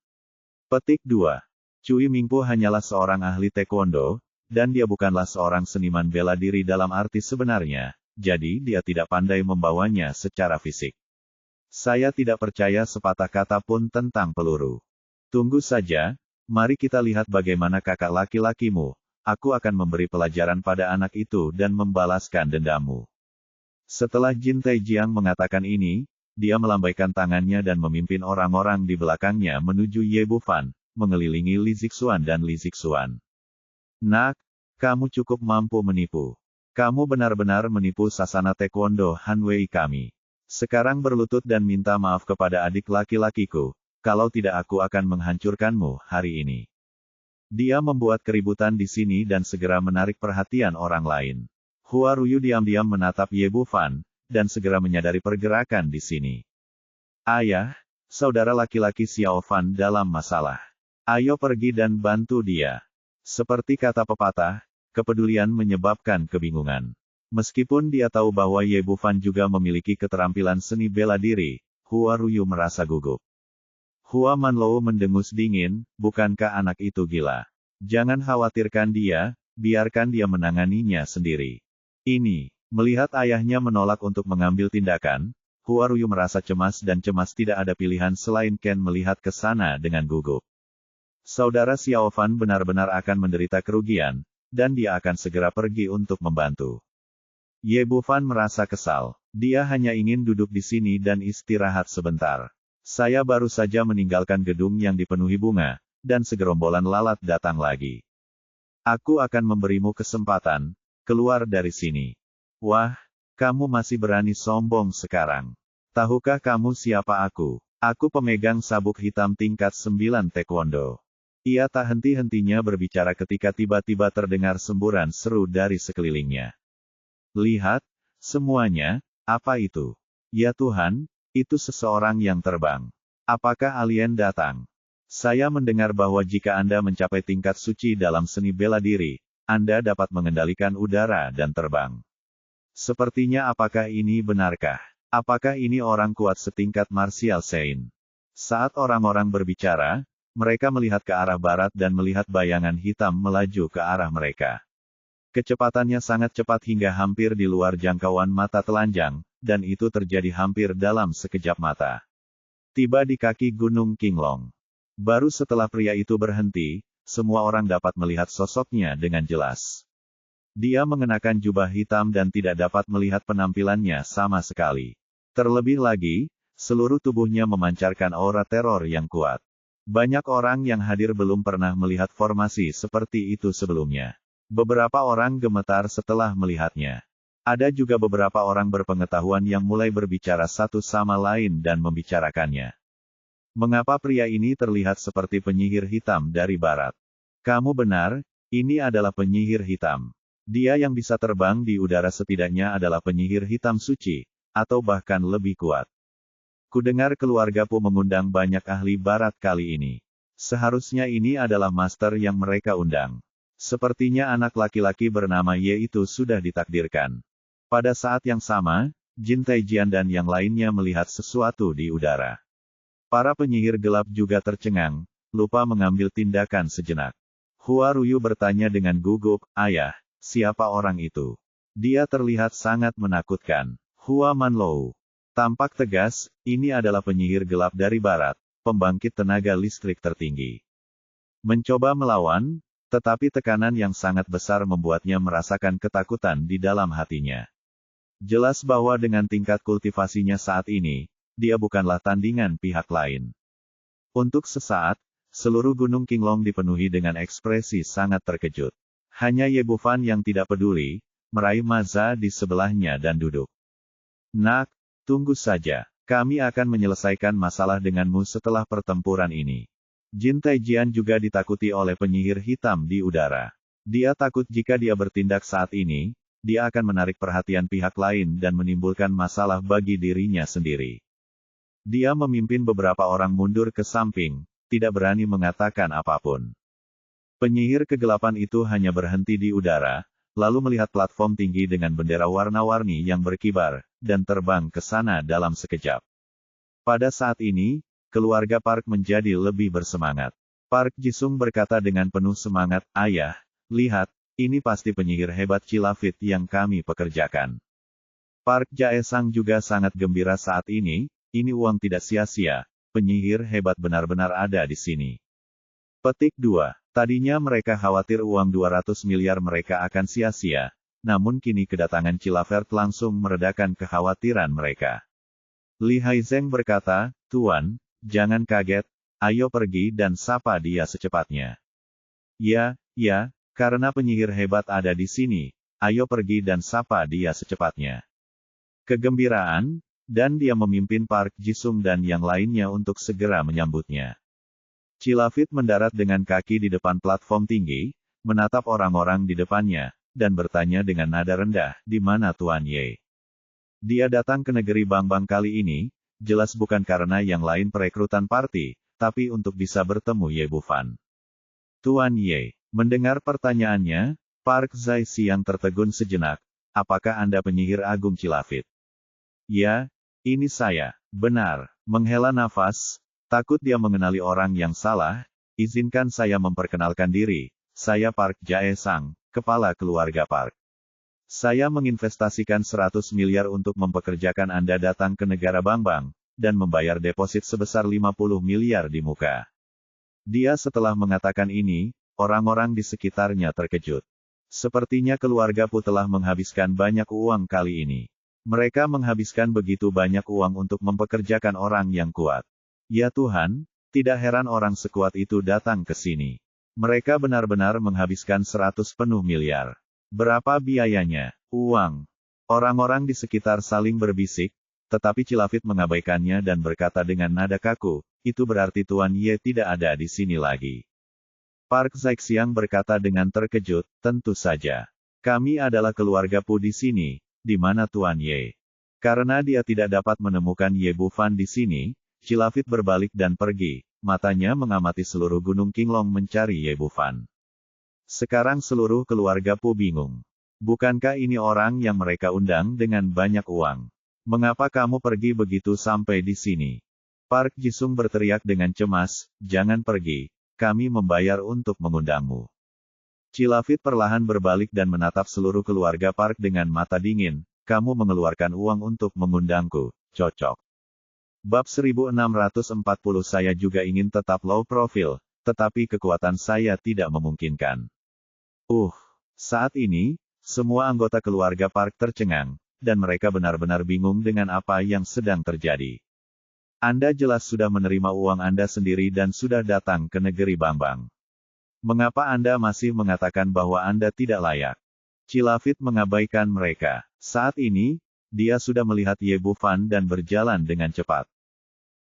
Speaker 1: Petik 2. Cui Mingpu hanyalah seorang ahli taekwondo, dan dia bukanlah seorang seniman bela diri dalam arti sebenarnya, jadi dia tidak pandai membawanya secara fisik. Saya tidak percaya sepatah kata pun tentang peluru. Tunggu saja, mari kita lihat bagaimana kakak laki-lakimu, aku akan memberi pelajaran pada anak itu dan membalaskan dendammu. Setelah Jin Taijiang mengatakan ini, dia melambaikan tangannya dan memimpin orang-orang di belakangnya menuju Ye Bufan, mengelilingi Li Zixuan dan Li Zixuan. Nak, kamu cukup mampu menipu. Kamu benar-benar menipu sasana taekwondo Hanwei kami. Sekarang berlutut dan minta maaf kepada adik laki-lakiku, kalau tidak aku akan menghancurkanmu hari ini. Dia membuat keributan di sini dan segera menarik perhatian orang lain. Hua Ruyu diam-diam menatap Ye Bufan, dan segera menyadari pergerakan di sini. Ayah, saudara laki-laki Xiao Fan dalam masalah. Ayo pergi dan bantu dia. Seperti kata pepatah, kepedulian menyebabkan kebingungan. Meskipun dia tahu bahwa Ye Bufan juga memiliki keterampilan seni bela diri, Hua Ruyu merasa gugup. Hua Manlou mendengus dingin, bukankah anak itu gila? Jangan khawatirkan dia, biarkan dia menanganinya sendiri. Ini, melihat ayahnya menolak untuk mengambil tindakan, Hua Ruyu merasa cemas dan cemas tidak ada pilihan selain Ken melihat ke sana dengan gugup. Saudara Xiao Fan benar-benar akan menderita kerugian, dan dia akan segera pergi untuk membantu. Ye Bufan merasa kesal. Dia hanya ingin duduk di sini dan istirahat sebentar. Saya baru saja meninggalkan gedung yang dipenuhi bunga, dan segerombolan lalat datang lagi. Aku akan memberimu kesempatan, keluar dari sini. Wah, kamu masih berani sombong sekarang. Tahukah kamu siapa aku? Aku pemegang sabuk hitam tingkat 9 taekwondo. Ia tak henti-hentinya berbicara ketika tiba-tiba terdengar semburan seru dari sekelilingnya. Lihat, semuanya, apa itu? Ya Tuhan, itu seseorang yang terbang. Apakah alien datang? Saya mendengar bahwa jika Anda mencapai tingkat suci dalam seni bela diri, Anda dapat mengendalikan udara dan terbang. Sepertinya apakah ini benarkah? Apakah ini orang kuat setingkat Martial Saint? Saat orang-orang berbicara, mereka melihat ke arah barat dan melihat bayangan hitam melaju ke arah mereka. Kecepatannya sangat cepat hingga hampir di luar jangkauan mata telanjang, dan itu terjadi hampir dalam sekejap mata. Tiba di kaki Gunung Qinglong. Baru setelah pria itu berhenti, semua orang dapat melihat sosoknya dengan jelas. Dia mengenakan jubah hitam dan tidak dapat melihat penampilannya sama sekali. Terlebih lagi, seluruh tubuhnya memancarkan aura teror yang kuat. Banyak orang yang hadir belum pernah melihat formasi seperti itu sebelumnya. Beberapa orang gemetar setelah melihatnya. Ada juga beberapa orang berpengetahuan yang mulai berbicara satu sama lain dan membicarakannya. Mengapa pria ini terlihat seperti penyihir hitam dari barat? Kamu benar, ini adalah penyihir hitam. Dia yang bisa terbang di udara setidaknya adalah penyihir hitam suci, atau bahkan lebih kuat. Kudengar keluarga Pu mengundang banyak ahli barat kali ini. Seharusnya ini adalah master yang mereka undang. Sepertinya anak laki-laki bernama Ye itu sudah ditakdirkan. Pada saat yang sama, Jin Taijian dan yang lainnya melihat sesuatu di udara. Para penyihir gelap juga tercengang, lupa mengambil tindakan sejenak. Hua Ruyu bertanya dengan gugup, "Ayah, siapa orang itu? Dia terlihat sangat menakutkan." Hua Manlou tampak tegas, ini adalah penyihir gelap dari barat, pembangkit tenaga listrik tertinggi. Mencoba melawan, tetapi tekanan yang sangat besar membuatnya merasakan ketakutan di dalam hatinya. Jelas bahwa dengan tingkat kultivasinya saat ini, dia bukanlah tandingan pihak lain. Untuk sesaat, seluruh Gunung Qinglong dipenuhi dengan ekspresi sangat terkejut. Hanya Ye Bufan yang tidak peduli, meraih Maza di sebelahnya dan duduk. "Nak, tunggu saja. Kami akan menyelesaikan masalah denganmu setelah pertempuran ini." Jin Taijian juga ditakuti oleh penyihir hitam di udara. Dia takut jika dia bertindak saat ini, dia akan menarik perhatian pihak lain dan menimbulkan masalah bagi dirinya sendiri. Dia memimpin beberapa orang mundur ke samping, tidak berani mengatakan apapun. Penyihir kegelapan itu hanya berhenti di udara, lalu melihat platform tinggi dengan bendera warna-warni yang berkibar, dan terbang ke sana dalam sekejap. Pada saat ini, keluarga Park menjadi lebih bersemangat. Park Jisung berkata dengan penuh semangat, "Ayah, lihat, ini pasti penyihir hebat Cilafit yang kami pekerjakan." Park Jae-sang juga sangat gembira saat ini uang tidak sia-sia, penyihir hebat benar-benar ada di sini. Petik 2. Tadinya mereka khawatir uang 200 miliar mereka akan sia-sia, namun kini kedatangan Cilafert langsung meredakan kekhawatiran mereka. Li Haizeng berkata, "Tuan, jangan kaget, ayo pergi dan sapa dia secepatnya." Ya, karena penyihir hebat ada di sini, ayo pergi dan sapa dia secepatnya." Kegembiraan, dan dia memimpin Park Jisung dan yang lainnya untuk segera menyambutnya. Cilafit mendarat dengan kaki di depan platform tinggi, menatap orang-orang di depannya, dan bertanya dengan nada rendah, "Di mana Tuan Ye?" Dia datang ke negeri Bangbang kali ini, jelas bukan karena yang lain perekrutan party, tapi untuk bisa bertemu Ye Bufan. Tuan Ye, mendengar pertanyaannya, Park Zai-siang tertegun sejenak, "Apakah Anda penyihir agung Cilafit?" "Ya, ini saya." "Benar." Menghela nafas, takut dia mengenali orang yang salah, "Izinkan saya memperkenalkan diri, saya Park Jae-sang, kepala keluarga Park. Saya menginvestasikan 100 miliar untuk mempekerjakan Anda datang ke negara Bangbang, dan membayar deposit sebesar 50 miliar di muka." Dia setelah mengatakan ini, orang-orang di sekitarnya terkejut. Sepertinya keluarga Pu telah menghabiskan banyak uang kali ini. Mereka menghabiskan begitu banyak uang untuk mempekerjakan orang yang kuat. Ya Tuhan, tidak heran orang sekuat itu datang ke sini. Mereka benar-benar menghabiskan 100 penuh miliar. Berapa biayanya? Uang. Orang-orang di sekitar saling berbisik, tetapi Cilafit mengabaikannya dan berkata dengan nada kaku, "Itu berarti Tuan Ye tidak ada di sini lagi." Park Zaixiang berkata dengan terkejut, "Tentu saja. Kami adalah keluarga Pu di sini. Di mana Tuan Ye?" Karena dia tidak dapat menemukan Ye Bufan di sini, Cilafit berbalik dan pergi, matanya mengamati seluruh Gunung Qinglong mencari Ye Bufan. Sekarang seluruh keluarga Pu bingung. Bukankah ini orang yang mereka undang dengan banyak uang? Mengapa kamu pergi begitu sampai di sini? Park Jisung berteriak dengan cemas, "Jangan pergi, kami membayar untuk mengundangmu." Cilafit perlahan berbalik dan menatap seluruh keluarga Park dengan mata dingin, "Kamu mengeluarkan uang untuk mengundangku, cocok." Bab 1640. Saya juga ingin tetap low profile, tetapi kekuatan saya tidak memungkinkan. Saat ini, semua anggota keluarga Park tercengang, dan mereka benar-benar bingung dengan apa yang sedang terjadi. Anda jelas sudah menerima uang Anda sendiri dan sudah datang ke negeri Bangbang. Mengapa Anda masih mengatakan bahwa Anda tidak layak? Cilafit mengabaikan mereka. Saat ini, dia sudah melihat Ye Bufan dan berjalan dengan cepat.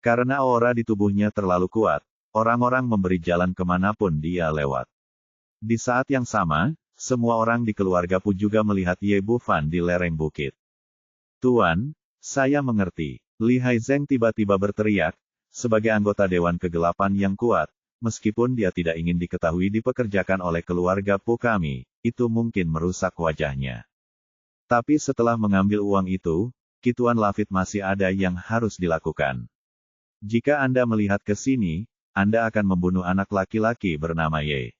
Speaker 1: Karena aura di tubuhnya terlalu kuat, orang-orang memberi jalan kemanapun dia lewat. Di saat yang sama, semua orang di keluarga Pu juga melihat Ye Bufan di lereng bukit. "Tuan, saya mengerti. Li Haizeng tiba-tiba berteriak, sebagai anggota Dewan Kegelapan yang kuat, meskipun dia tidak ingin diketahui dipekerjakan oleh keluarga Pu kami, itu mungkin merusak wajahnya. Tapi setelah mengambil uang itu, Kituan Lafit masih ada yang harus dilakukan. Jika Anda melihat ke sini, Anda akan membunuh anak laki-laki bernama Ye.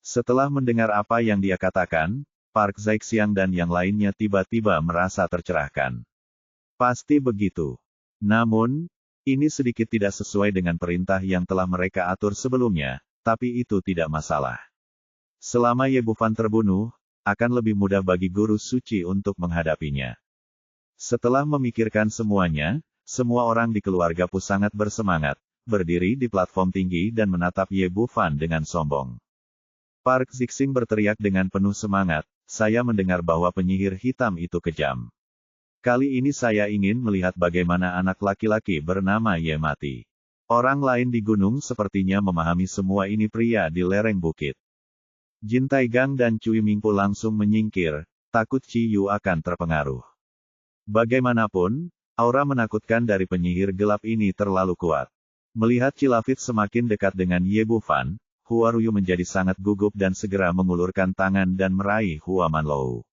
Speaker 1: Setelah mendengar apa yang dia katakan, Park Zaixiang dan yang lainnya tiba-tiba merasa tercerahkan. Pasti begitu. Namun, ini sedikit tidak sesuai dengan perintah yang telah mereka atur sebelumnya, tapi itu tidak masalah. Selama Ye Bufan terbunuh, akan lebih mudah bagi guru suci untuk menghadapinya. Setelah memikirkan semuanya, semua orang di keluarga Pu sangat bersemangat, berdiri di platform tinggi dan menatap Ye Bufan dengan sombong. Park Zixing berteriak dengan penuh semangat, saya mendengar bahwa penyihir hitam itu kejam. Kali ini saya ingin melihat bagaimana anak laki-laki bernama Ye mati. Orang lain di gunung sepertinya memahami semua ini pria di lereng bukit. Jin Taigang dan Cui Mingpu langsung menyingkir, takut Chi Yu akan terpengaruh. Bagaimanapun, aura menakutkan dari penyihir gelap ini terlalu kuat. Melihat Cilafit semakin dekat dengan Ye Bufan, Hua Ruyu menjadi sangat gugup dan segera mengulurkan tangan dan meraih Hua Manlou.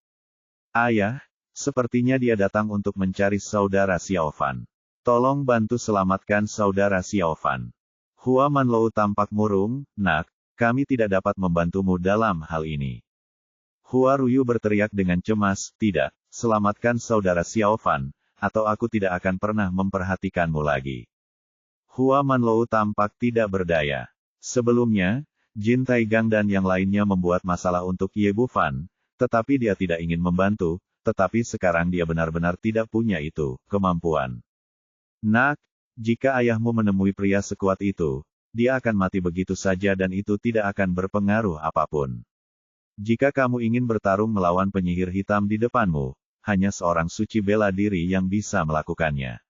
Speaker 1: Ayah, sepertinya dia datang untuk mencari saudara Xiaofan. Tolong bantu selamatkan saudara Xiaofan. Hua Manlou tampak murung, nak, kami tidak dapat membantumu dalam hal ini. Hua Ruyu berteriak dengan cemas, tidak, selamatkan saudara Xiaofan, atau aku tidak akan pernah memperhatikanmu lagi. Hua Manlou tampak tidak berdaya. Sebelumnya, Jin Taigang dan yang lainnya membuat masalah untuk Ye Bufan, tetapi dia tidak ingin membantu, tetapi sekarang dia benar-benar tidak punya itu kemampuan. Nak, jika ayahmu menemui pria sekuat itu, dia akan mati begitu saja dan itu tidak akan berpengaruh apapun. Jika kamu ingin bertarung melawan penyihir hitam di depanmu, hanya seorang suci bela diri yang bisa melakukannya.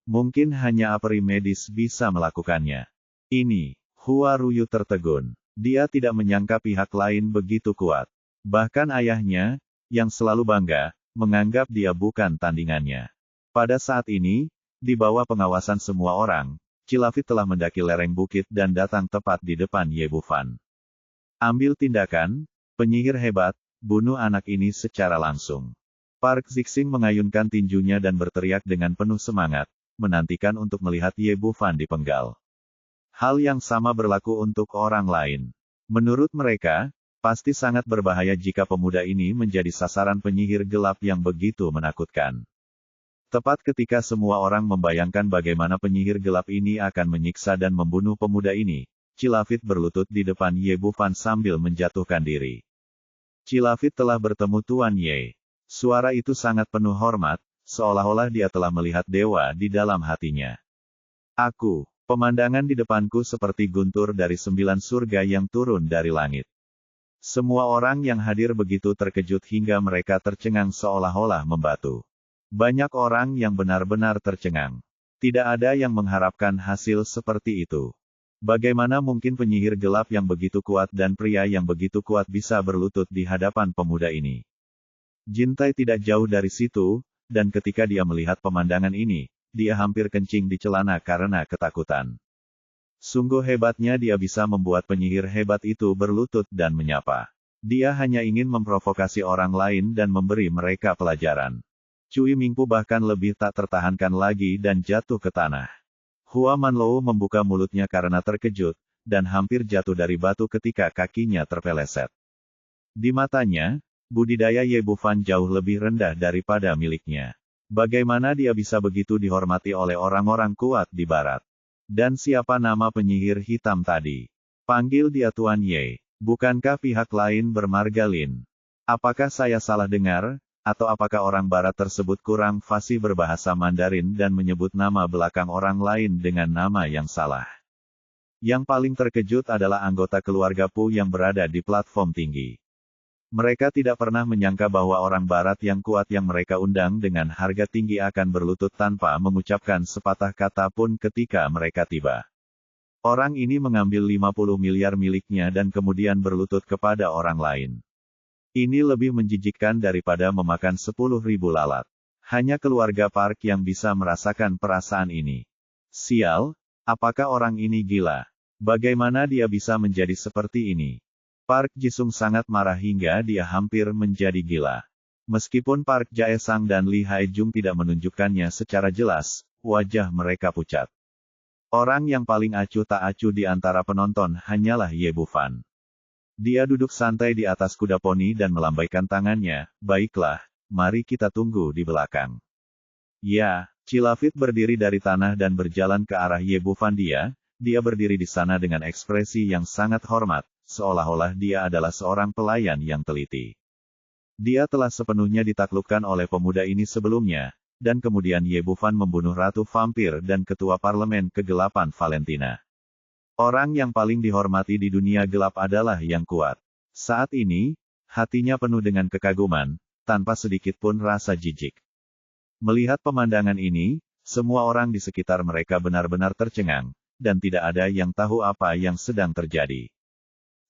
Speaker 1: Mungkin hanya ahli medis bisa melakukannya. Ini, Hua Ruyu tertegun. Dia tidak menyangka pihak lain begitu kuat. Bahkan ayahnya, yang selalu bangga, menganggap dia bukan tandingannya. Pada saat ini, di bawah pengawasan semua orang, Cilafit telah mendaki lereng bukit dan datang tepat di depan Ye Bufan. Ambil tindakan, penyihir hebat, bunuh anak ini secara langsung. Park Zixing mengayunkan tinjunya dan berteriak dengan penuh semangat, menantikan untuk melihat Ye Bufan dipenggal. Hal yang sama berlaku untuk orang lain. Menurut mereka, pasti sangat berbahaya jika pemuda ini menjadi sasaran penyihir gelap yang begitu menakutkan. Tepat ketika semua orang membayangkan bagaimana penyihir gelap ini akan menyiksa dan membunuh pemuda ini, Cilafit berlutut di depan Ye Bufan sambil menjatuhkan diri. Cilafit telah bertemu Tuan Ye. Suara itu sangat penuh hormat, seolah-olah dia telah melihat dewa di dalam hatinya. Aku. Pemandangan di depanku seperti guntur dari 9 surga yang turun dari langit. Semua orang yang hadir begitu terkejut hingga mereka tercengang seolah-olah membatu. Banyak orang yang benar-benar tercengang. Tidak ada yang mengharapkan hasil seperti itu. Bagaimana mungkin penyihir gelap yang begitu kuat dan pria yang begitu kuat bisa berlutut di hadapan pemuda ini? Jintai tidak jauh dari situ, dan ketika dia melihat pemandangan ini, dia hampir kencing di celana karena ketakutan. Sungguh hebatnya dia bisa membuat penyihir hebat itu berlutut dan menyapa. Dia hanya ingin memprovokasi orang lain dan memberi mereka pelajaran. Cui Mingpu bahkan lebih tak tertahankan lagi dan jatuh ke tanah. Hua Manlou membuka mulutnya karena terkejut, dan hampir jatuh dari batu ketika kakinya terpeleset. Di matanya, budidaya Ye Bufan jauh lebih rendah daripada miliknya. Bagaimana dia bisa begitu dihormati oleh orang-orang kuat di barat? Dan siapa nama penyihir hitam tadi? Panggil dia Tuan Ye. Bukankah pihak lain bermargalin? Apakah saya salah dengar? Atau apakah orang barat tersebut kurang fasih berbahasa Mandarin dan menyebut nama belakang orang lain dengan nama yang salah? Yang paling terkejut adalah anggota keluarga Pu yang berada di platform tinggi. Mereka tidak pernah menyangka bahwa orang barat yang kuat yang mereka undang dengan harga tinggi akan berlutut tanpa mengucapkan sepatah kata pun ketika mereka tiba. Orang ini mengambil 50 miliar miliknya dan kemudian berlutut kepada orang lain. Ini lebih menjijikkan daripada memakan 10.000 lalat. Hanya keluarga Park yang bisa merasakan perasaan ini. Sial, apakah orang ini gila? Bagaimana dia bisa menjadi seperti ini? Park Jisung sangat marah hingga dia hampir menjadi gila. Meskipun Park Jae-sang dan Lee Hae-jung tidak menunjukkannya secara jelas, wajah mereka pucat. Orang yang paling acuh tak acuh di antara penonton hanyalah Ye Bufan. Dia duduk santai di atas kuda poni dan melambaikan tangannya. Baiklah, mari kita tunggu di belakang. Ya, Cilafit berdiri dari tanah dan berjalan ke arah Ye Bufan. Dia berdiri di sana dengan ekspresi yang sangat hormat, seolah-olah dia adalah seorang pelayan yang teliti. Dia telah sepenuhnya ditaklukkan oleh pemuda ini sebelumnya, dan kemudian Ye Bufan membunuh Ratu Vampir dan Ketua Parlemen Kegelapan Valentina. Orang yang paling dihormati di dunia gelap adalah yang kuat. Saat ini, hatinya penuh dengan kekaguman, tanpa sedikit pun rasa jijik. Melihat pemandangan ini, semua orang di sekitar mereka benar-benar tercengang, dan tidak ada yang tahu apa yang sedang terjadi.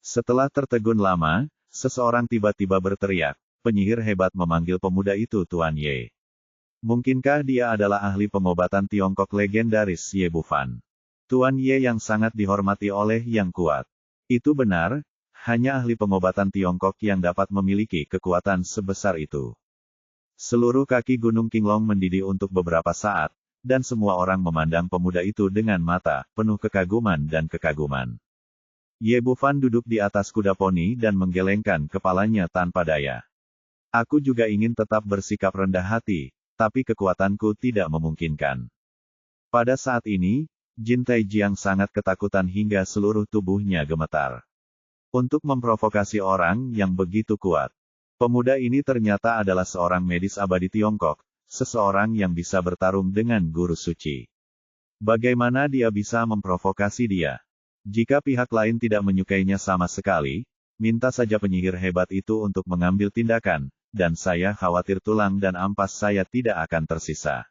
Speaker 1: Setelah tertegun lama, seseorang tiba-tiba berteriak, penyihir hebat memanggil pemuda itu Tuan Ye. Mungkinkah dia adalah ahli pengobatan Tiongkok legendaris Ye Bufan? Tuan Ye yang sangat dihormati oleh yang kuat. Itu benar, hanya ahli pengobatan Tiongkok yang dapat memiliki kekuatan sebesar itu. Seluruh kaki Gunung Qinglong mendidih untuk beberapa saat, dan semua orang memandang pemuda itu dengan mata penuh kekaguman dan kekaguman. Ye Bufan duduk di atas kuda poni dan menggelengkan kepalanya tanpa daya. Aku juga ingin tetap bersikap rendah hati, tapi kekuatanku tidak memungkinkan. Pada saat ini, Jin Taijiang sangat ketakutan hingga seluruh tubuhnya gemetar. Untuk memprovokasi orang yang begitu kuat. Pemuda ini ternyata adalah seorang medis abadi Tiongkok, seseorang yang bisa bertarung dengan guru suci. Bagaimana dia bisa memprovokasi dia? Jika pihak lain tidak menyukainya sama sekali, minta saja penyihir hebat itu untuk mengambil tindakan, dan saya khawatir tulang dan ampas saya tidak akan tersisa.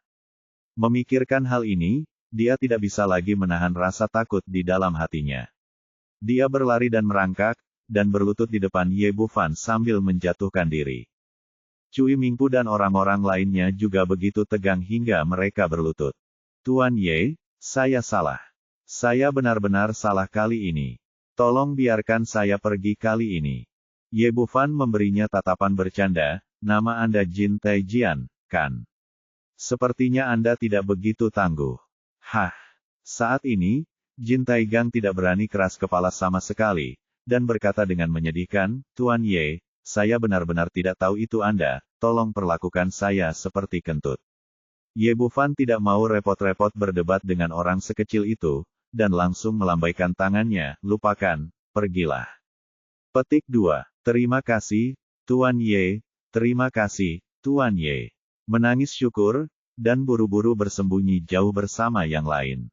Speaker 1: Memikirkan hal ini, dia tidak bisa lagi menahan rasa takut di dalam hatinya. Dia berlari dan merangkak, dan berlutut di depan Ye Bufan sambil menjatuhkan diri. Cui Mingpu dan orang-orang lainnya juga begitu tegang hingga mereka berlutut. Tuan Ye, saya salah. Saya benar-benar salah kali ini. Tolong biarkan saya pergi kali ini. Ye Bufan memberinya tatapan bercanda, nama Anda Jin Taijian, kan? Sepertinya Anda tidak begitu tangguh. Hah. Saat ini, Jin Taigang tidak berani keras kepala sama sekali, dan berkata dengan menyedihkan, Tuan Ye, saya benar-benar tidak tahu itu Anda, tolong perlakukan saya seperti kentut. Ye Bufan tidak mau repot-repot berdebat dengan orang sekecil itu, dan langsung melambaikan tangannya, lupakan, pergilah. Petik 2. Terima kasih, Tuan Ye, terima kasih, Tuan Ye. Menangis syukur, dan buru-buru bersembunyi jauh bersama yang lain.